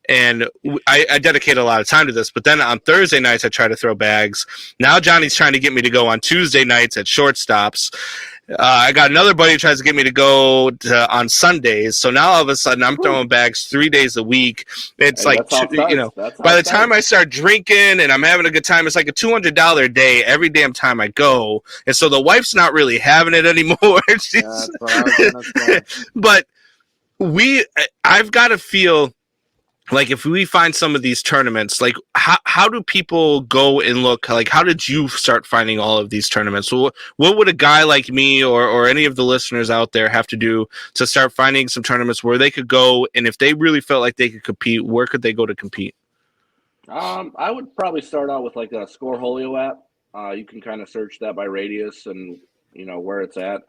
and I dedicate a lot of time to this. But then on Thursday nights, I try to throw bags. Now Johnny's trying to get me to go on Tuesday nights at shortstops. I got another buddy who tries to get me to go on Sundays. So now all of a sudden I'm throwing bags 3 days a week. It's by the time I start drinking and I'm having a good time, it's like a $200 a day every damn time I go. And so the wife's not really having it anymore. That's what I was gonna say. But I've got to feel like if we find some of these tournaments, like how do people go and look? Like, how did you start finding all of these tournaments? So what would a guy like me or any of the listeners out there have to do to start finding some tournaments where they could go? And if they really felt like they could compete, where could they go to compete? I would probably start out with like a Scoreholio app. You can kind of search that by radius and where it's at.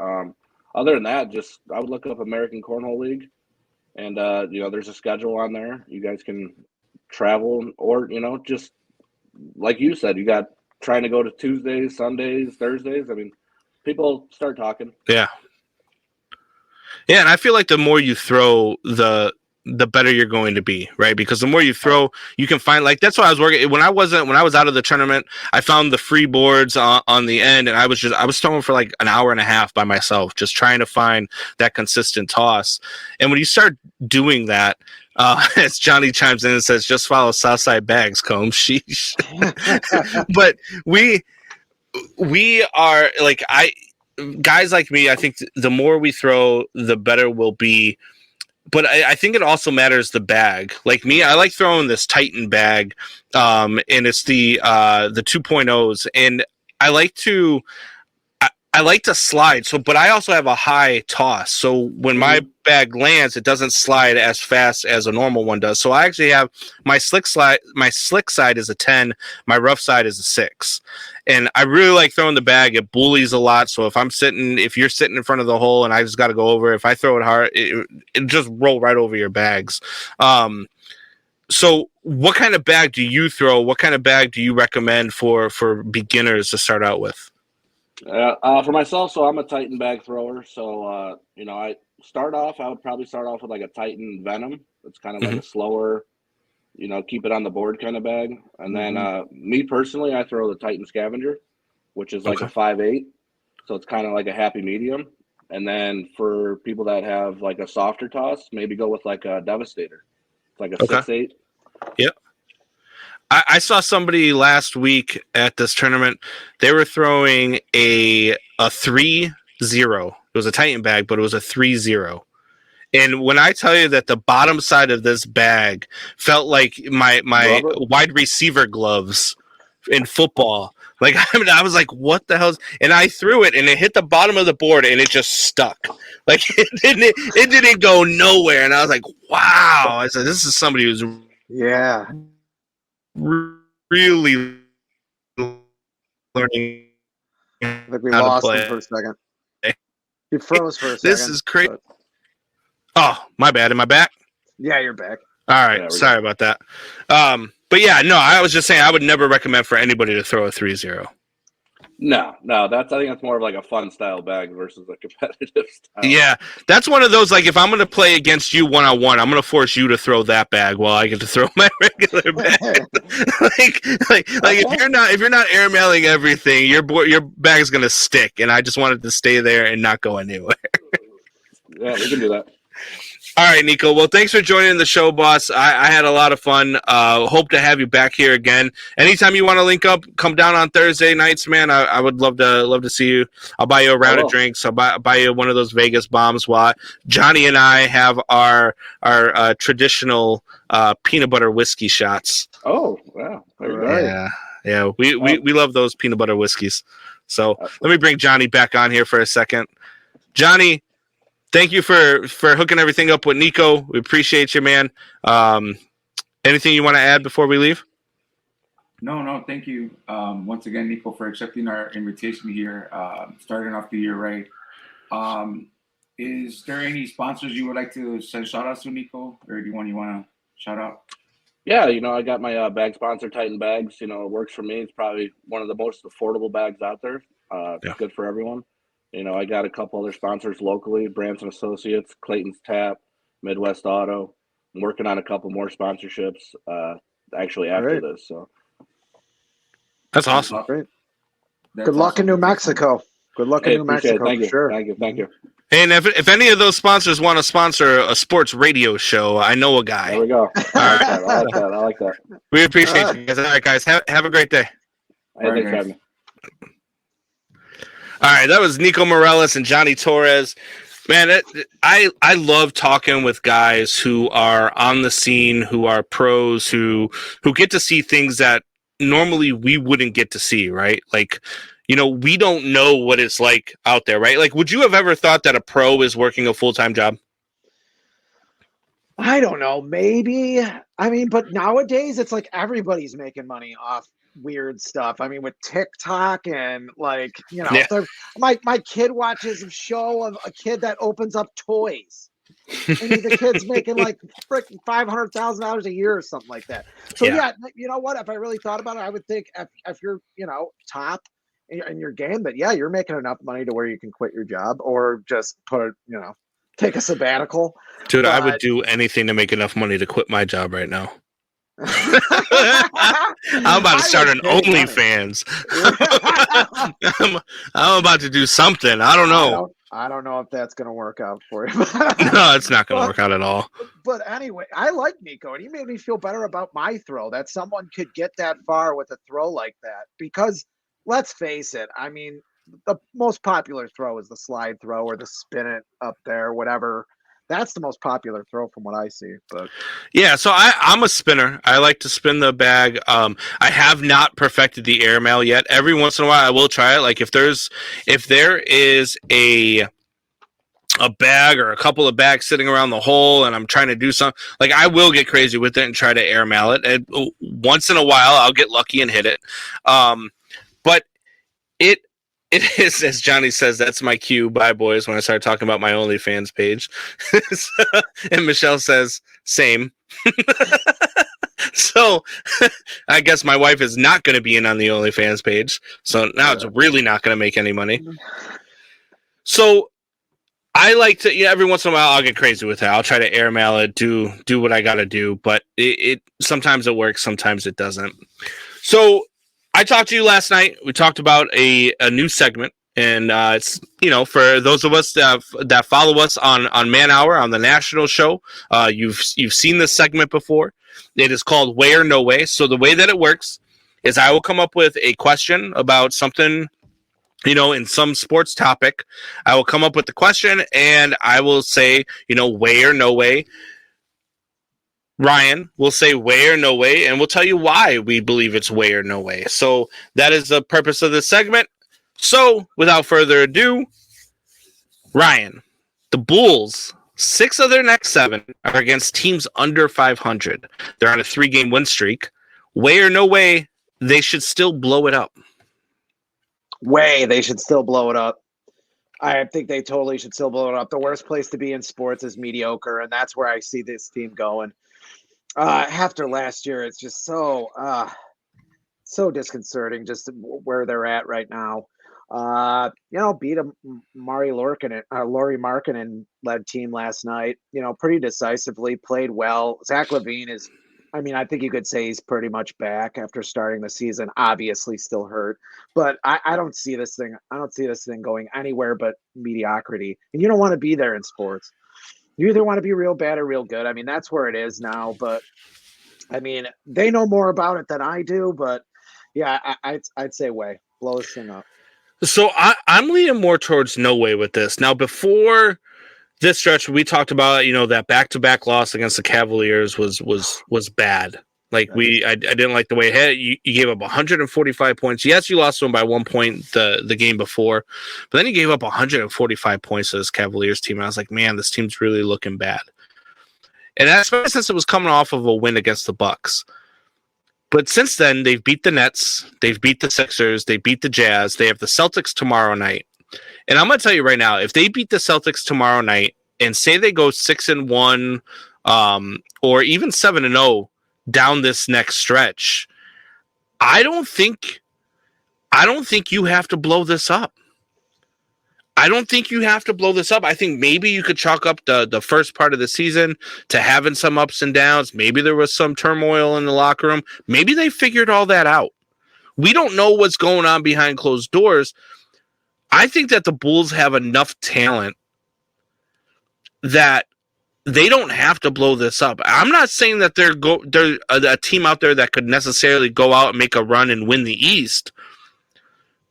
Other than that, I would look up American Cornhole League. And, there's a schedule on there. You guys can travel or, just like you said, you got trying to go to Tuesdays, Sundays, Thursdays. I mean, people start talking. Yeah. Yeah. And I feel like the more you throw, the better you're going to be, right? Because the more you throw, you can find, like, that's why I was working when I was out of the tournament. I found the free boards on the end, and I was throwing for like an hour and a half by myself, just trying to find that consistent toss. And when you start doing that, as Johnny chimes in and says, just follow Southside Bags, Combs. Sheesh. But we are like, guys like me, I think the more we throw, the better we'll be. But I think it also matters the bag. Like me, I like throwing this Titan bag, and it's the 2.0s, and I like to slide. So, but I also have a high toss. So when my bag lands, it doesn't slide as fast as a normal one does. So I actually have my slick side is a 10, my rough side is a 6. And I really like throwing the bag. It bullies a lot. So if you're sitting in front of the hole and I just got to go over, if I throw it hard, it just roll right over your bags. So what kind of bag do you throw? What kind of bag do you recommend for beginners to start out with? For myself, so I'm a Titan bag thrower. So, I would probably start off with like a Titan Venom. It's kind of like a slower, keep it on the board kind of bag. And then me personally, I throw the Titan Scavenger, which is like a 5.8. So it's kind of like a happy medium. And then for people that have like a softer toss, maybe go with like a Devastator. It's like a 6.8. Yep. I saw somebody last week at this tournament. They were throwing a 3-0. It was a Titan bag, but it was a 3-0. And when I tell you that the bottom side of this bag felt like my wide receiver gloves in football. Like, I was like, what the hell? And I threw it, and it hit the bottom of the board, and it just stuck. Like, it didn't go nowhere. And I was like, wow. I said, this is somebody who's really learning. I think we lost him for a second. He froze for a second. This is crazy. Oh, my bad. Am I back? Yeah, you're back. All right. Sorry about that. But yeah, no, I was just saying I would never recommend for anybody to throw a 3-0. No, I think that's more of like a fun style bag versus a competitive style. Yeah, that's one of those, like, if I'm going to play against you one-on-one, I'm going to force you to throw that bag while I get to throw my regular bag. like if you're not airmailing everything, your bag is going to stick, and I just want it to stay there and not go anywhere. Yeah, we can do that. All right, Nico. Well, thanks for joining the show, boss. I had a lot of fun. Hope to have you back here again. Anytime you want to link up, come down on Thursday nights, man. I would love to see you. I'll buy you a round of drinks. I'll buy you one of those Vegas bombs while Johnny and I have our traditional peanut butter whiskey shots. Oh, wow. Yeah. We love those peanut butter whiskeys. So let me bring Johnny back on here for a second. Johnny, thank you for hooking everything up with Nico. We appreciate you, man. Anything you want to add before we leave? No, thank you. Once again, Nico, for accepting our invitation here, starting off the year right. Is there any sponsors you would like to send shout outs to, Nico? Or anyone you want to shout out? Yeah, I got my bag sponsor, Titan Bags. It works for me. It's probably one of the most affordable bags out there. It's good for everyone. I got a couple other sponsors locally, Branson Associates, Clayton's Tap, Midwest Auto. I'm working on a couple more sponsorships actually after this. So that's awesome. Great. Good luck in New Mexico. Good luck in New Mexico. Thank you. Sure. Thank you. Hey, and if any of those sponsors want to sponsor a sports radio show, I know a guy. There we go. I like that. We appreciate you guys. All right, guys. Have a great day. Thanks for having me. All right, that was Nico Mireles and Johnny Torres. Man, I love talking with guys who are on the scene, who are pros, who get to see things that normally we wouldn't get to see, right? Like, we don't know what it's like out there, right? Like, would you have ever thought that a pro is working a full-time job? I don't know. Maybe. But nowadays it's like everybody's making money off weird stuff. With TikTok and my kid watches a show of a kid that opens up toys. And the kid's making like freaking $500,000 a year or something like that. So yeah, you know what? If I really thought about it, I would think if you're top in your game, that you're making enough money to where you can quit your job or just take a sabbatical. Dude, I would do anything to make enough money to quit my job right now. I'm about to start an OnlyFans. I'm about to do something. I don't know. I don't know if that's going to work out for you. No, it's not going to work out at all. But anyway, I like Nico, and he made me feel better about my throw, that someone could get that far with a throw like that. Because let's face it, the most popular throw is the slide throw or the spin it up there, whatever. That's the most popular throw from what I see. But yeah, so I'm a spinner. I like to spin the bag. I have not perfected the airmail yet. Every once in a while, I will try it. Like if there is a bag or a couple of bags sitting around the hole, and I'm trying to do something, like I will get crazy with it and try to airmail it. And once in a while, I'll get lucky and hit it. But it is, as Johnny says, that's my cue. Bye, boys, when I start talking about my OnlyFans page. And Michelle says, same. So I guess my wife is not going to be in on the OnlyFans page. So now it's really not going to make any money. So I like to, every once in a while, I'll get crazy with it. I'll try to airmail it, do what I got to do. But it sometimes it works, sometimes it doesn't. So I talked to you last night. We talked about a new segment, and it's for those of us that follow us on Man Hour on the national show, you've seen this segment before. It is called Way or No Way. So the way that it works is I will come up with a question about something, in some sports topic. I will come up with the question, and I will say, way or no way. Ryan will say way or no way, and we'll tell you why we believe it's way or no way. So that is the purpose of this segment. So without further ado, Ryan, the Bulls, 6 of their next 7 are against teams under 500. They're on a 3-game win streak. Way or no way, they should still blow it up. Way, they should still blow it up. I think they totally should still blow it up. The worst place to be in sports is mediocre, and that's where I see this team going. After last year, it's just so disconcerting just where they're at right now. Beat a Laurie Markkinen led team last night, pretty decisively, played well. Zach Levine is, I mean, I think you could say he's pretty much back after starting the season, obviously still hurt, but I don't see this thing. I don't see this thing going anywhere but mediocrity. And you don't want to be there in sports. You either want to be real bad or real good. I mean, that's where it is now, but I mean, they know more about it than I do, but yeah, I'd say way blow this thing up. So I'm leaning more towards no way with this. Now, before this stretch, we talked about, that back-to-back loss against the Cavaliers was bad. Like I didn't like the way it hit. You gave up 145 points. Yes, you lost them by 1 point the game before, but then you gave up 145 points to this Cavaliers team. And I was like, man, this team's really looking bad. And especially since it was coming off of a win against the Bucks. But since then, they've beat the Nets, they've beat the Sixers, they beat the Jazz, they have the Celtics tomorrow night. And I'm going to tell you right now, if they beat the Celtics tomorrow night and say they go 6-1 or even 7-0 down this next stretch, I don't think you have to blow this up. I think maybe you could chalk up the first part of the season to having some ups and downs. Maybe there was some turmoil in the locker room. Maybe they figured all that out. We don't know what's going on behind closed doors. I think that the Bulls have enough talent that they don't have to blow this up. I'm not saying that they're a team out there that could necessarily go out and make a run and win the East,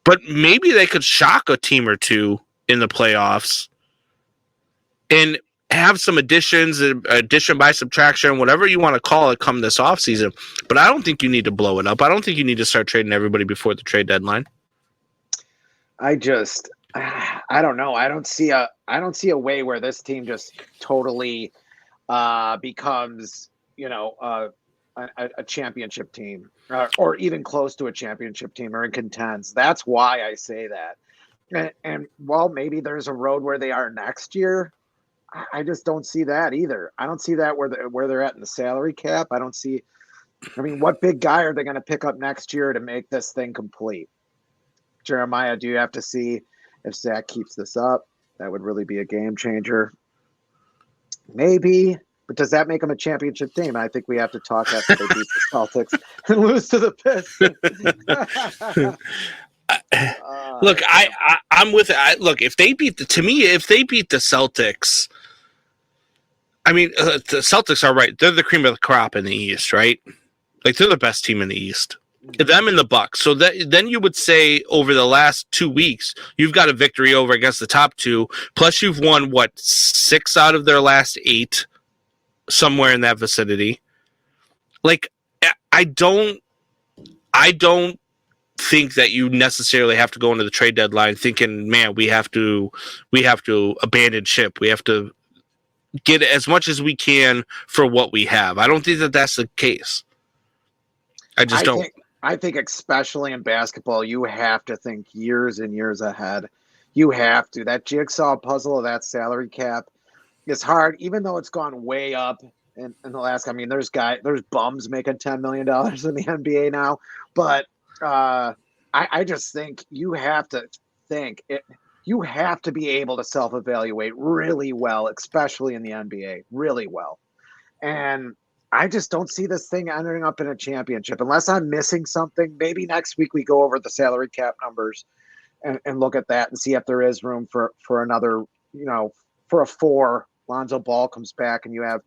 but maybe they could shock a team or two in the playoffs and have some addition by subtraction, whatever you want to call it, come this offseason. But I don't think you need to blow it up. I don't think you need to start trading everybody before the trade deadline. I don't know. I don't see a way where this team just totally becomes, a championship team or even close to a championship team or in contends. That's why I say that. And while maybe there's a road where they are next year, I just don't see that either. I don't see that where they're at in the salary cap. I don't see. I mean, what big guy are they going to pick up next year to make this thing complete? Jeremiah, do you have to see if Zach keeps this up? That would really be a game changer. Maybe, but does that make them a championship team? I think we have to talk after they beat the Celtics and lose to the Pistons. Look, I'm with it. Look, if they beat the Celtics, I mean, the Celtics are right. They're the cream of the crop in the East, right? Like they're the best team in the East. Them and the Bucks. So then you would say over the last 2 weeks, you've got a victory over against the top two. Plus, you've won 6 out of their last 8, somewhere in that vicinity. Like, I don't think that you necessarily have to go into the trade deadline thinking, man, we have to abandon ship. We have to get as much as we can for what we have. I don't think that that's the case. I don't. I think especially in basketball, you have to think years and years ahead. You have to. That jigsaw puzzle of that salary cap is hard, even though it's gone way up in the last. I mean, there's bums making $10 million in the NBA now, but I just think you have to think it. You have to be able to self-evaluate really well, especially in the NBA, really well. And I just don't see this thing ending up in a championship unless I'm missing something. Maybe next week we go over the salary cap numbers and look at that and see if there is room for another, for a 4. Lonzo Ball comes back and you have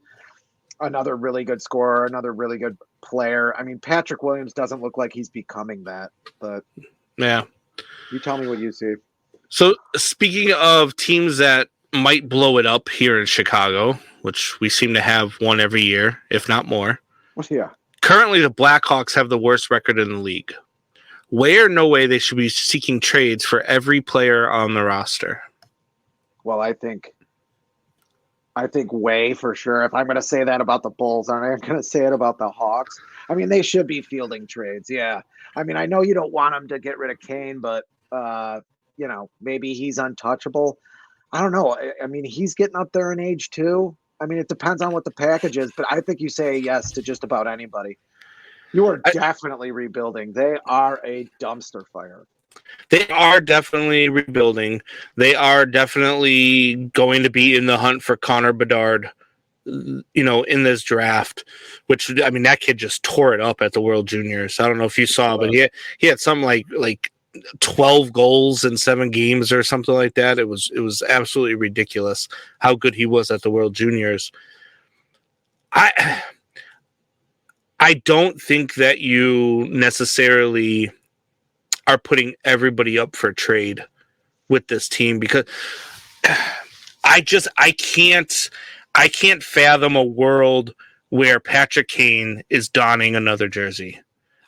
another really good scorer, another really good player. I mean, Patrick Williams doesn't look like he's becoming that, but yeah, you tell me what you see. So speaking of teams that might blow it up here in Chicago, which we seem to have one every year, if not more. Yeah. Currently, the Blackhawks have the worst record in the league. Way or no way they should be seeking trades for every player on the roster? Well, I think way for sure. If I'm going to say that about the Bulls, I'm going to say it about the Hawks. I mean, they should be fielding trades. Yeah. I mean, I know you don't want them to get rid of Kane, but, maybe he's untouchable. I don't know. I mean, he's getting up there in age too. I mean, it depends on what the package is, but I think you say yes to just about anybody. You are definitely rebuilding. They are a dumpster fire. They are definitely rebuilding. They are definitely going to be in the hunt for Connor Bedard, in this draft, which, I mean, that kid just tore it up at the World Juniors. I don't know if you saw, but he had something like 12 goals in 7 games or something like that. It was absolutely ridiculous how good he was at the World Juniors. I don't think that you necessarily are putting everybody up for trade with this team, because I can't fathom a world where Patrick Kane is donning another jersey.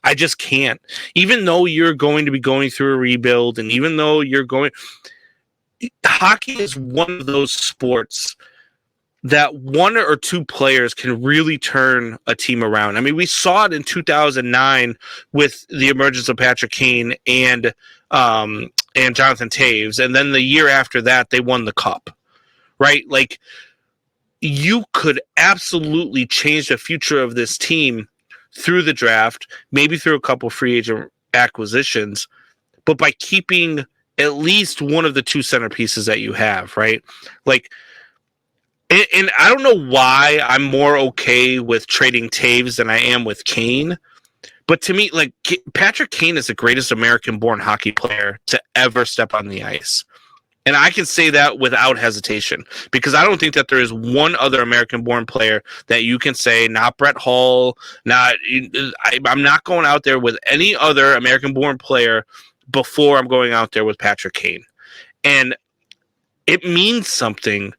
I just can't. Even though you're going to be going through a rebuild, and even though hockey is one of those sports that 1 or 2 players can really turn a team around. I mean, we saw it in 2009 with the emergence of Patrick Kane and Jonathan Taves, and then the year after that, they won the cup, right? Like, you could absolutely change the future of this team through the draft, maybe through a couple free agent acquisitions, but by keeping at least one of the 2 centerpieces that you have, right? Like, and I don't know why I'm more okay with trading Taves than I am with Kane, but to me, like, Patrick Kane is the greatest American-born hockey player to ever step on the ice. And I can say that without hesitation, because I don't think that there is one other American-born player that you can say, not Brett Hull, I'm not going out there with any other American-born player before I'm going out there with Patrick Kane. And it means something.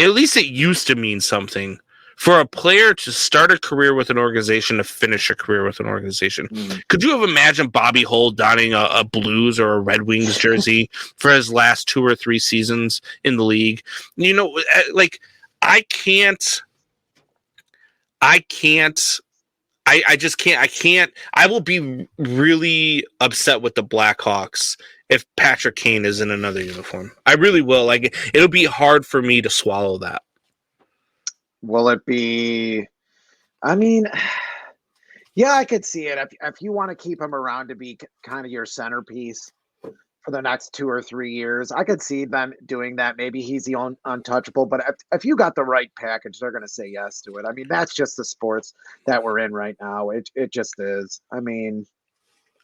At least it used to mean something for a player to start a career with an organization to finish a career with an organization. Could you have imagined Bobby Hull donning a Blues or a Red Wings jersey for his last 2 or 3 seasons in the league? Like, I just can't. I will be really upset with the Blackhawks if Patrick Kane is in another uniform. I really will. Like, it'll be hard for me to swallow that. Will it be? I mean, yeah, I could see it. If you want to keep him around to be kind of your centerpiece for the next 2 or 3 years, I could see them doing that. Maybe he's the untouchable. But if you got the right package, they're going to say yes to it. I mean, that's just the sports that we're in right now. It just is. I mean,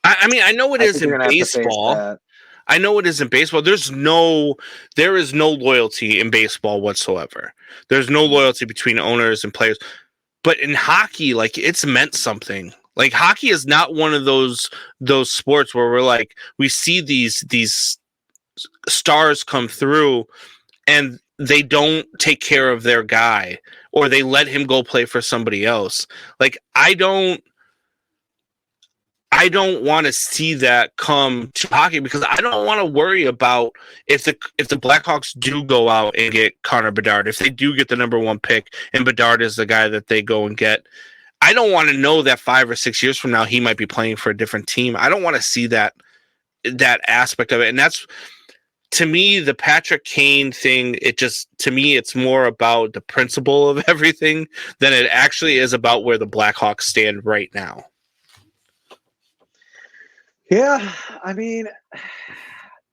I know it is in baseball. I know it is in baseball. There is no loyalty in baseball whatsoever. There's no loyalty between owners and players. But in hockey, like, it's meant something. Like, hockey is not one of those sports where we're like, we see these stars come through and they don't take care of their guy, or they let him go play for somebody else. Like, I don't want to see that come to hockey, because I don't want to worry about if the Blackhawks do go out and get Connor Bedard, if they do get the number 1 pick and Bedard is the guy that they go and get. I don't want to know that 5 or 6 years from now he might be playing for a different team. I don't want to see that aspect of it. And that's, to me, the Patrick Kane thing. To me, it's more about the principle of everything than it actually is about where the Blackhawks stand right now. Yeah, I mean,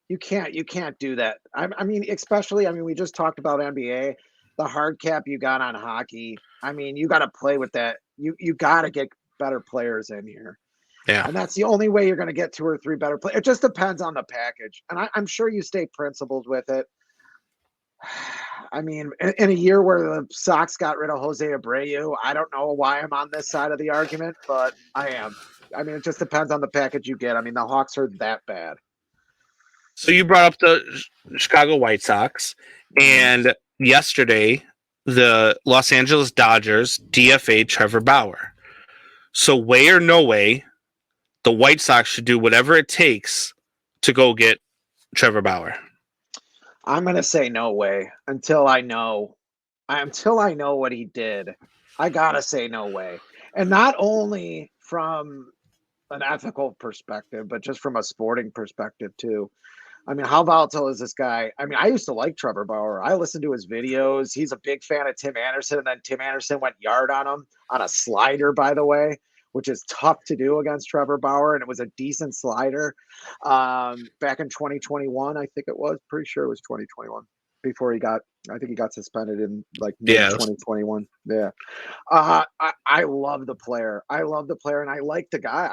you can't do that. I mean, especially, we just talked about NBA, the hard cap you got on hockey. I mean, you got to play with that. You got to get better players in here. Yeah. And that's the only way you're going to get 2 or 3 better players. It just depends on the package. And I'm sure you stay principled with it. I mean, in a year where the Sox got rid of Jose Abreu, I don't know why I'm on this side of the argument, but I am. I mean, it just depends on the package you get. I mean, the Hawks are that bad. So you brought up the Chicago White Sox, and yesterday the Los Angeles Dodgers DFA'd Trevor Bauer. So way or no way, the White Sox should do whatever it takes to go get Trevor Bauer. I'm going to say no way until I know what he did. I got to say no way. And not only from an ethical perspective, but just from a sporting perspective too. I mean, how volatile is this guy? I mean, I used to like Trevor Bauer. I listened to his videos. He's a big fan of Tim Anderson, and then Tim Anderson went yard on him on a slider, by the way, which is tough to do against Trevor Bauer, and it was a decent slider back in 2021. I think it was. Pretty sure it was 2021 before I think he got suspended in like mid 2021. Yeah. I love the player. I love the player, and I like the guy.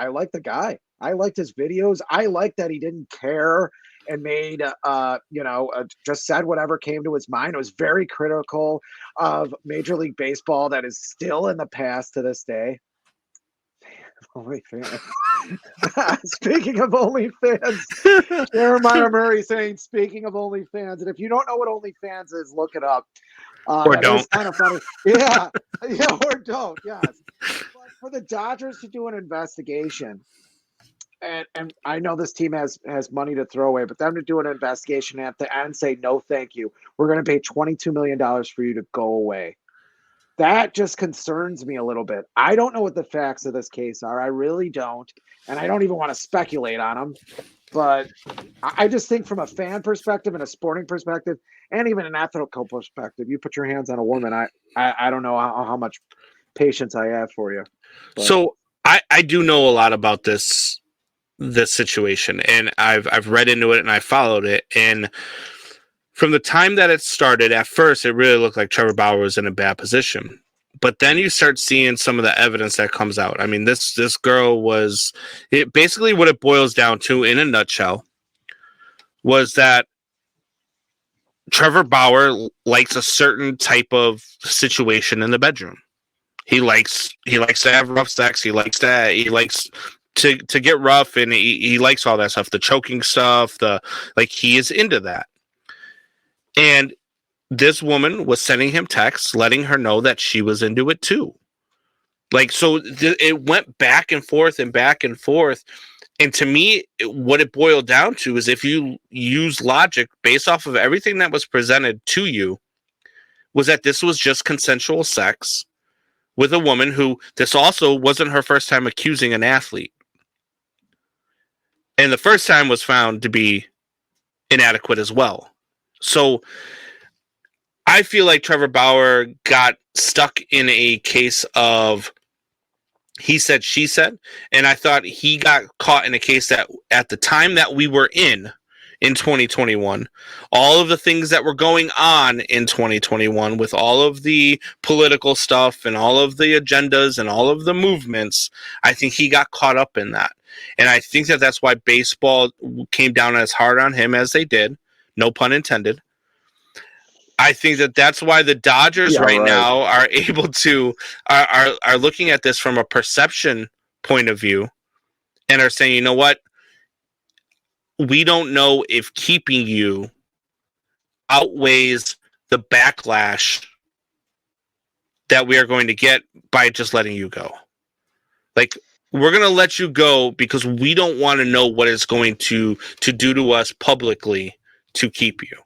I liked his videos. I liked that he didn't care and made, just said whatever came to his mind. It was very critical of Major League Baseball that is still in the past to this day. OnlyFans. Speaking of OnlyFans, Jeremiah Murray saying, speaking of OnlyFans, and if you don't know what OnlyFans is, look it up. Or don't. Kind of funny. Yeah, or don't. Yes. But for the Dodgers to do an investigation, and I know this team has money to throw away, but them to do an investigation at the end, say no, thank you. We're going to pay $22 million for you to go away. That just concerns me a little bit. I don't know what the facts of this case are. I really don't. And I don't even want to speculate on them. But I just think from a fan perspective and a sporting perspective, and even an ethical perspective, you put your hands on a woman, I don't know how much patience I have for you. But. So I do know a lot about this situation, and I've read into it and I followed it. And from the time that it started, at first, it really looked like Trevor Bauer was in a bad position. But then you start seeing some of the evidence that comes out. I mean, this girl was basically what it boils down to in a nutshell was that Trevor Bauer likes a certain type of situation in the bedroom. He likes to have rough sex. He likes to get rough, and he likes all that stuff, the choking stuff, he is into that. And this woman was sending him texts, letting her know that she was into it too. It went back and forth and back and forth. And to me, what it boiled down to is if you use logic based off of everything that was presented to you, was that this was just consensual sex with a woman who this also wasn't her first time accusing an athlete. And the first time was found to be inadequate as well. So I feel like Trevor Bauer got stuck in a case of he said, she said, and I thought he got caught in a case that at the time that we were in 2021, all of the things that were going on in 2021 with all of the political stuff and all of the agendas and all of the movements, I think he got caught up in that. And I think that that's why baseball came down as hard on him as they did. No pun intended. I think that that's why the Dodgers now are able to are looking at this from a perception point of view and are saying, you know what? We don't know if keeping you outweighs the backlash that we are going to get by just letting you go. We're going to let you go because we don't want to know what it's going to do to us publicly to keep you.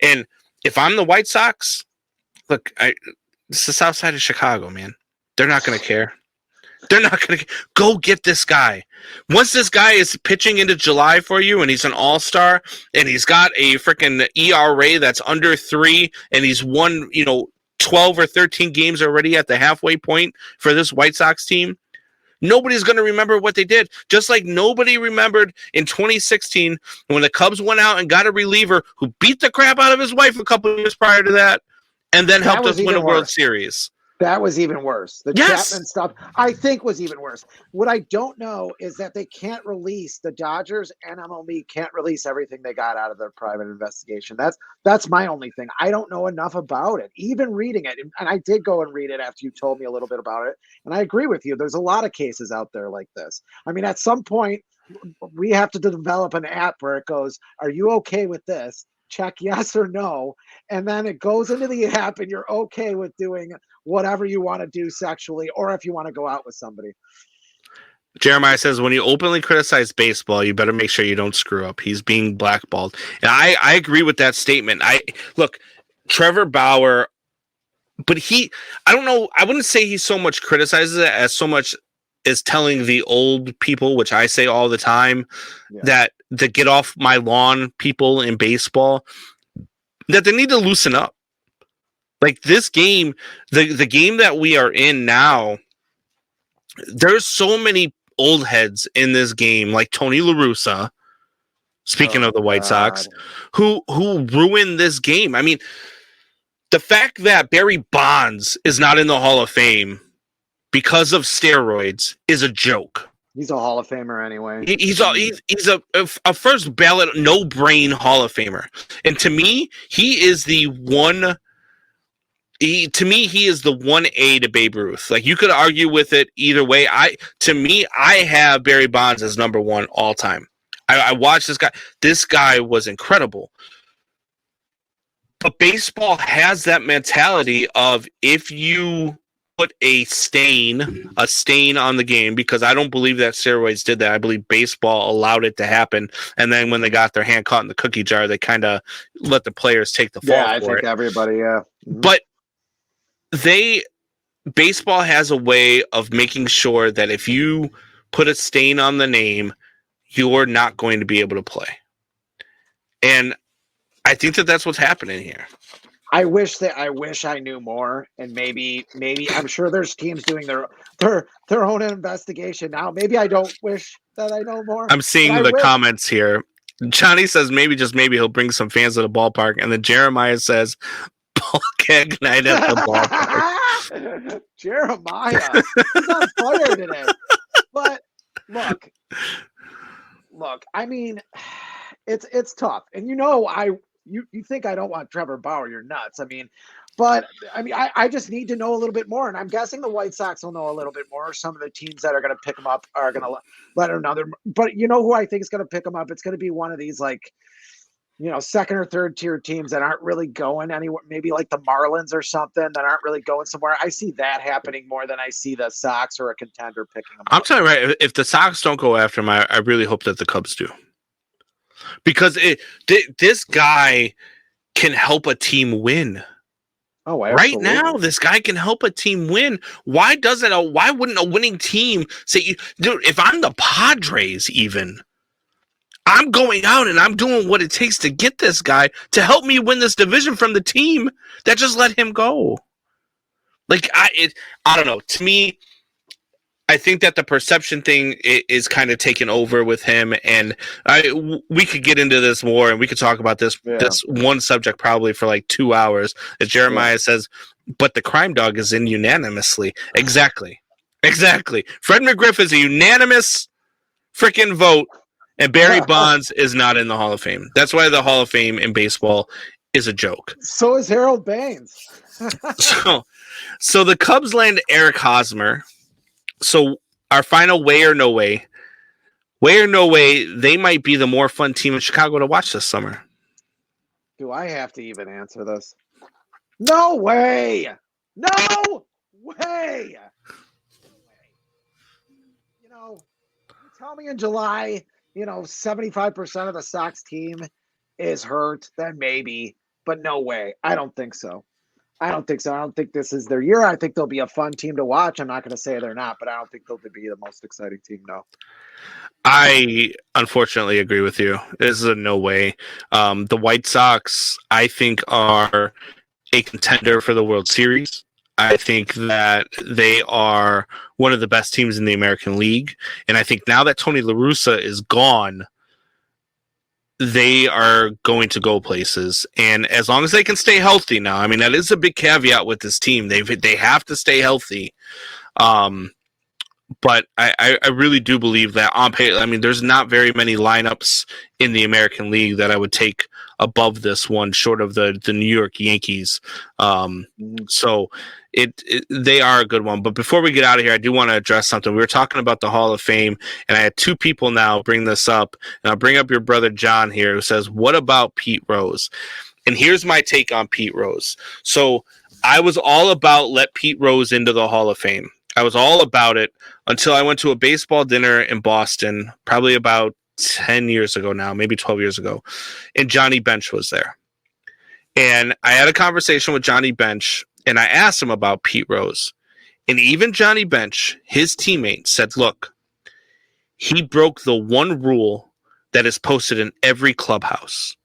And if I'm the White Sox, look, it's the south side of Chicago, man. They're not going to care. They're not going to go get this guy. Once this guy is pitching into July for you and he's an all-star and he's got a freaking ERA that's under 3 and he's won, 12 or 13 games already at the halfway point for this White Sox team, nobody's going to remember what they did. Just like nobody remembered in 2016 when the Cubs went out and got a reliever who beat the crap out of his wife a couple of years prior to that and then helped us win a World Series. That was even worse. The Chapman stuff, I think, was even worse. What I don't know is that they can't release, the Dodgers and MLB can't release everything they got out of their private investigation. That's my only thing. I don't know enough about it. Even reading it, and I did go and read it after you told me a little bit about it, and I agree with you. There's a lot of cases out there like this. I mean, at some point, we have to develop an app where it goes, are you okay with this? Check yes or no, and then it goes into the app and you're okay with doing whatever you want to do sexually or if you want to go out with somebody. Jeremiah says, when you openly criticize baseball, you better make sure you don't screw up. He's being blackballed. And I agree with that statement. Look, Trevor Bauer, but I don't know, I wouldn't say he so much criticizes it as so much is telling the old people, which I say all the time, Yeah. that the get off my lawn people in baseball, that they need to loosen up. Like this game, the game that we are in now, there's so many old heads in this game, like Tony La Russa, speaking of the White Sox, who ruined this game. I mean, the fact that Barry Bonds is not in the Hall of Fame because of steroids is a joke. He's a Hall of Famer anyway. He's a first ballot, no brain Hall of Famer, and to me, he is the one. He is the 1A to Babe Ruth. Like, you could argue with it either way. To me, I have Barry Bonds as number one all time. I watched this guy. This guy was incredible. But baseball has that mentality of, if you put a stain on the game, because I don't believe that steroids did that. I believe baseball allowed it to happen. And then when they got their hand caught in the cookie jar, they kind of let the players take the fall Yeah, I for think it. everybody, yeah. Mhm. But baseball has a way of making sure that if you put a stain on the name, you're not going to be able to play. And I think that that's what's happening here. I wish I knew more, and maybe I'm sure there's teams doing their own investigation now. Maybe I don't wish that I know more. I'm seeing the comments here. Johnny says maybe he'll bring some fans to the ballpark, and then Jeremiah says ball gag night at the ballpark. Jeremiah, he's on fire today. But look. I mean, it's tough, and you think I don't want Trevor Bauer? You're nuts. I just need to know a little bit more, and I'm guessing the White Sox will know a little bit more. Some of the teams that are going to pick them up are going to let him know. But you know who I think is going to pick them up? It's going to be one of these, like, second or third tier teams that aren't really going anywhere. Maybe like the Marlins or something that aren't really going somewhere. I see that happening more than I see the Sox or a contender picking them up. I'm telling you, right, if the Sox don't go after him, I really hope that the Cubs do. Because this guy can help a team win. Oh, absolutely. Right now, this guy can help a team win. Why wouldn't a winning team say, dude, if I'm the Padres even, I'm going out and I'm doing what it takes to get this guy to help me win this division from the team that just let him go. Like, I don't know. To me, I think that the perception thing is kind of taken over with him, and we could get into this more, and we could talk about this one subject probably for like 2 hours. As Jeremiah says, but the crime dog is in unanimously. Exactly. Fred McGriff is a unanimous freaking vote, and Barry Bonds is not in the Hall of Fame. That's why the Hall of Fame in baseball is a joke. So is Harold Baines. So the Cubs land Eric Hosmer. So our final way or no way, they might be the more fun team in Chicago to watch this summer. Do I have to even answer this? No way. No way. You tell me in July, 75% of the Sox team is hurt, then maybe, but no way. I don't think so. I don't think this is their year. I think they'll be a fun team to watch. I'm not going to say they're not, but I don't think they'll be the most exciting team, no. I unfortunately agree with you. This is a no way. The White Sox, I think, are a contender for the World Series. I think that they are one of the best teams in the American League. And I think now that Tony La Russa is gone, they are going to go places, and as long as they can stay healthy now, I mean, that is a big caveat with this team. They have to stay healthy. But I really do believe that on paper, I mean, there's not very many lineups in the American League that I would take above this one, short of the New York Yankees. So they are a good one. But before we get out of here, I do want to address something. We were talking about the Hall of Fame, and I had two people now bring this up. And I'll bring up your brother John here, who says, what about Pete Rose? And here's my take on Pete Rose. So I was all about let Pete Rose into the Hall of Fame. I was all about it until I went to a baseball dinner in Boston, probably about 10 years ago now, maybe 12 years ago, and Johnny Bench was there. And I had a conversation with Johnny Bench, and I asked him about Pete Rose. And even Johnny Bench, his teammate, said, look, he broke the one rule that is posted in every clubhouse.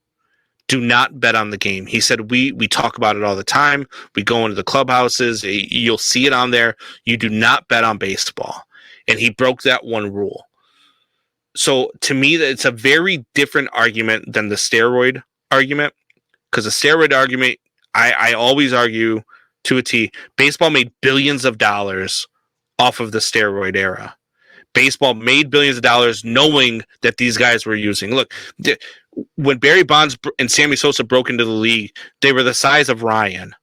Do not bet on the game. He said, we talk about it all the time. We go into the clubhouses. You'll see it on there. You do not bet on baseball. And he broke that one rule. So to me, it's a very different argument than the steroid argument. Because the steroid argument, I always argue to a T, baseball made billions of dollars off of the steroid era. Baseball made billions of dollars knowing that these guys were using. Look, when Barry Bonds and Sammy Sosa broke into the league, they were the size of Ryan.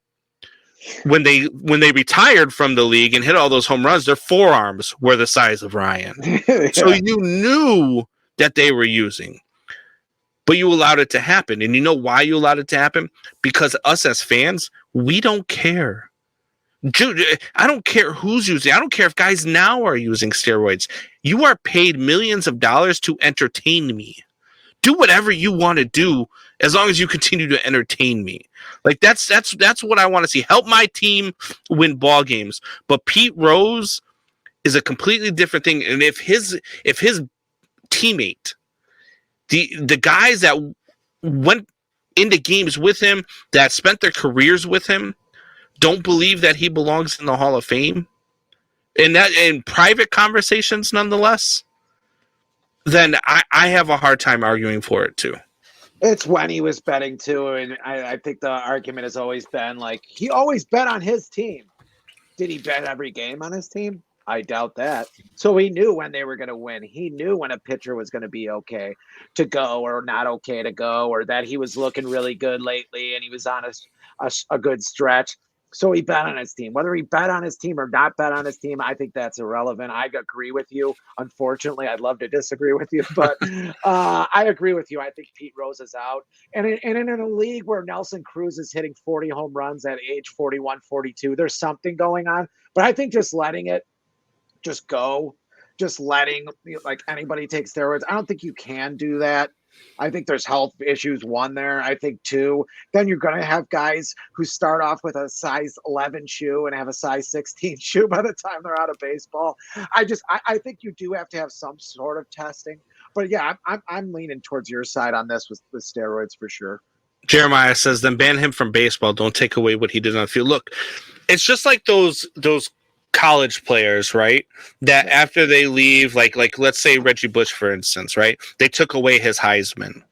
When they retired from the league and hit all those home runs, their forearms were the size of Ryan. Yeah. So you knew that they were using. But you allowed it to happen. And you know why you allowed it to happen? Because us as fans, we don't care. Dude, I don't care who's using. I don't care if guys now are using steroids. You are paid millions of dollars to entertain me. Do whatever you want to do as long as you continue to entertain me. Like that's what I want to see. Help my team win ball games. But Pete Rose is a completely different thing. And if his teammate, the guys that went into games with him, that spent their careers with him, don't believe that he belongs in the Hall of Fame, and that in private conversations nonetheless, then I have a hard time arguing for it too. It's when he was betting too, and I think the argument has always been like he always bet on his team. Did he bet every game on his team? I doubt that. So he knew when they were going to win. He knew when a pitcher was going to be okay to go or not okay to go, or that he was looking really good lately and he was on a good stretch. So he bet on his team. Whether he bet on his team or not bet on his team, I think that's irrelevant. I agree with you. Unfortunately, I'd love to disagree with you, but I agree with you. I think Pete Rose is out. And in a league where Nelson Cruz is hitting 40 home runs at age 41, 42, there's something going on. But I think just letting it just go, just letting like anybody take steroids, I don't think you can do that. I think there's health issues, one there. I think two, then you're going to have guys who start off with a size 11 shoe and have a size 16 shoe by the time they're out of baseball. I think you do have to have some sort of testing. But yeah, I'm leaning towards your side on this with steroids for sure. Jeremiah says, then ban him from baseball. Don't take away what he did on the field. Look, it's just like those college players, right? That after they leave, like let's say Reggie Bush, for instance, right? They took away his Heisman.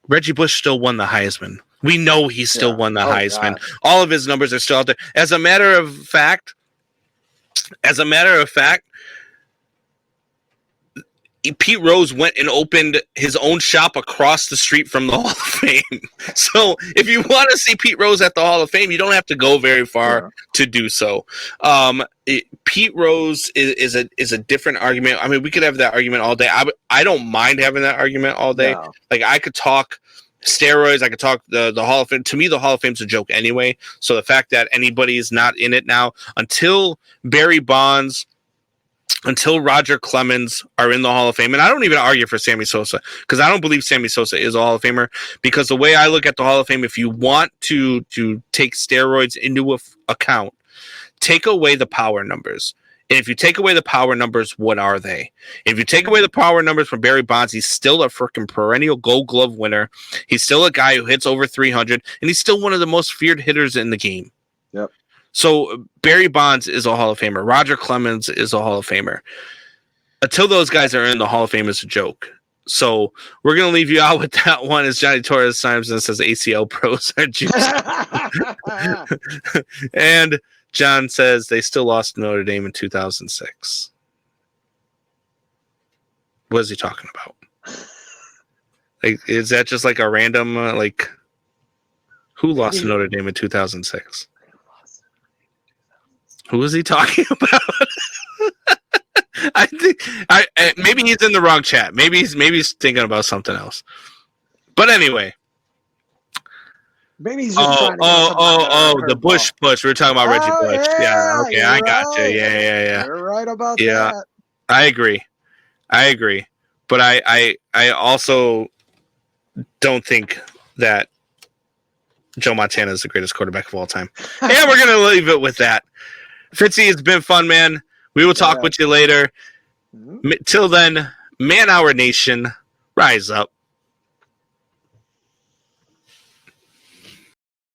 Reggie Bush still won the Heisman. We know he still won the Heisman. God. All of his numbers are still out there. As a matter of fact, Pete Rose went and opened his own shop across the street from the Hall of Fame. So if you want to see Pete Rose at the Hall of Fame, you don't have to go very far to do so. Pete Rose is a different argument. I mean, we could have that argument all day. I don't mind having that argument all day. No. Like I could talk steroids. I could talk the Hall of Fame. To me, the Hall of Fame's a joke anyway. So the fact that anybody is not in it now, until Barry Bonds, until Roger Clemens are in the Hall of Fame, and I don't even argue for Sammy Sosa because I don't believe Sammy Sosa is a Hall of Famer, because the way I look at the Hall of Fame, if you want to take steroids into account, take away the power numbers. And if you take away the power numbers, what are they? If you take away the power numbers from Barry Bonds, he's still a freaking perennial Gold Glove winner. He's still a guy who hits over 300, and he's still one of the most feared hitters in the game. Yep. So Barry Bonds is a Hall of Famer. Roger Clemens is a Hall of Famer. Until those guys are in, the Hall of Fame is a joke. So we're going to leave you out with that one, as Johnny Torres Simon says ACL pros are juice. And John says they still lost to Notre Dame in 2006. What is he talking about? Like, is that just like a random, who lost to Notre Dame in 2006? Who is he talking about? I think maybe he's in the wrong chat. Maybe he's thinking about something else. But anyway. Maybe he's just trying to the Bush push. We were talking about Reggie Bush. Yeah, okay, I got you. Yeah. You're right about that. I agree. But I also don't think that Joe Montana is the greatest quarterback of all time. And we're going to leave it with that. Fitzy, it's been fun, man. We will talk Yeah. with you later. Mhm. Till then, Man Hour Nation, rise up.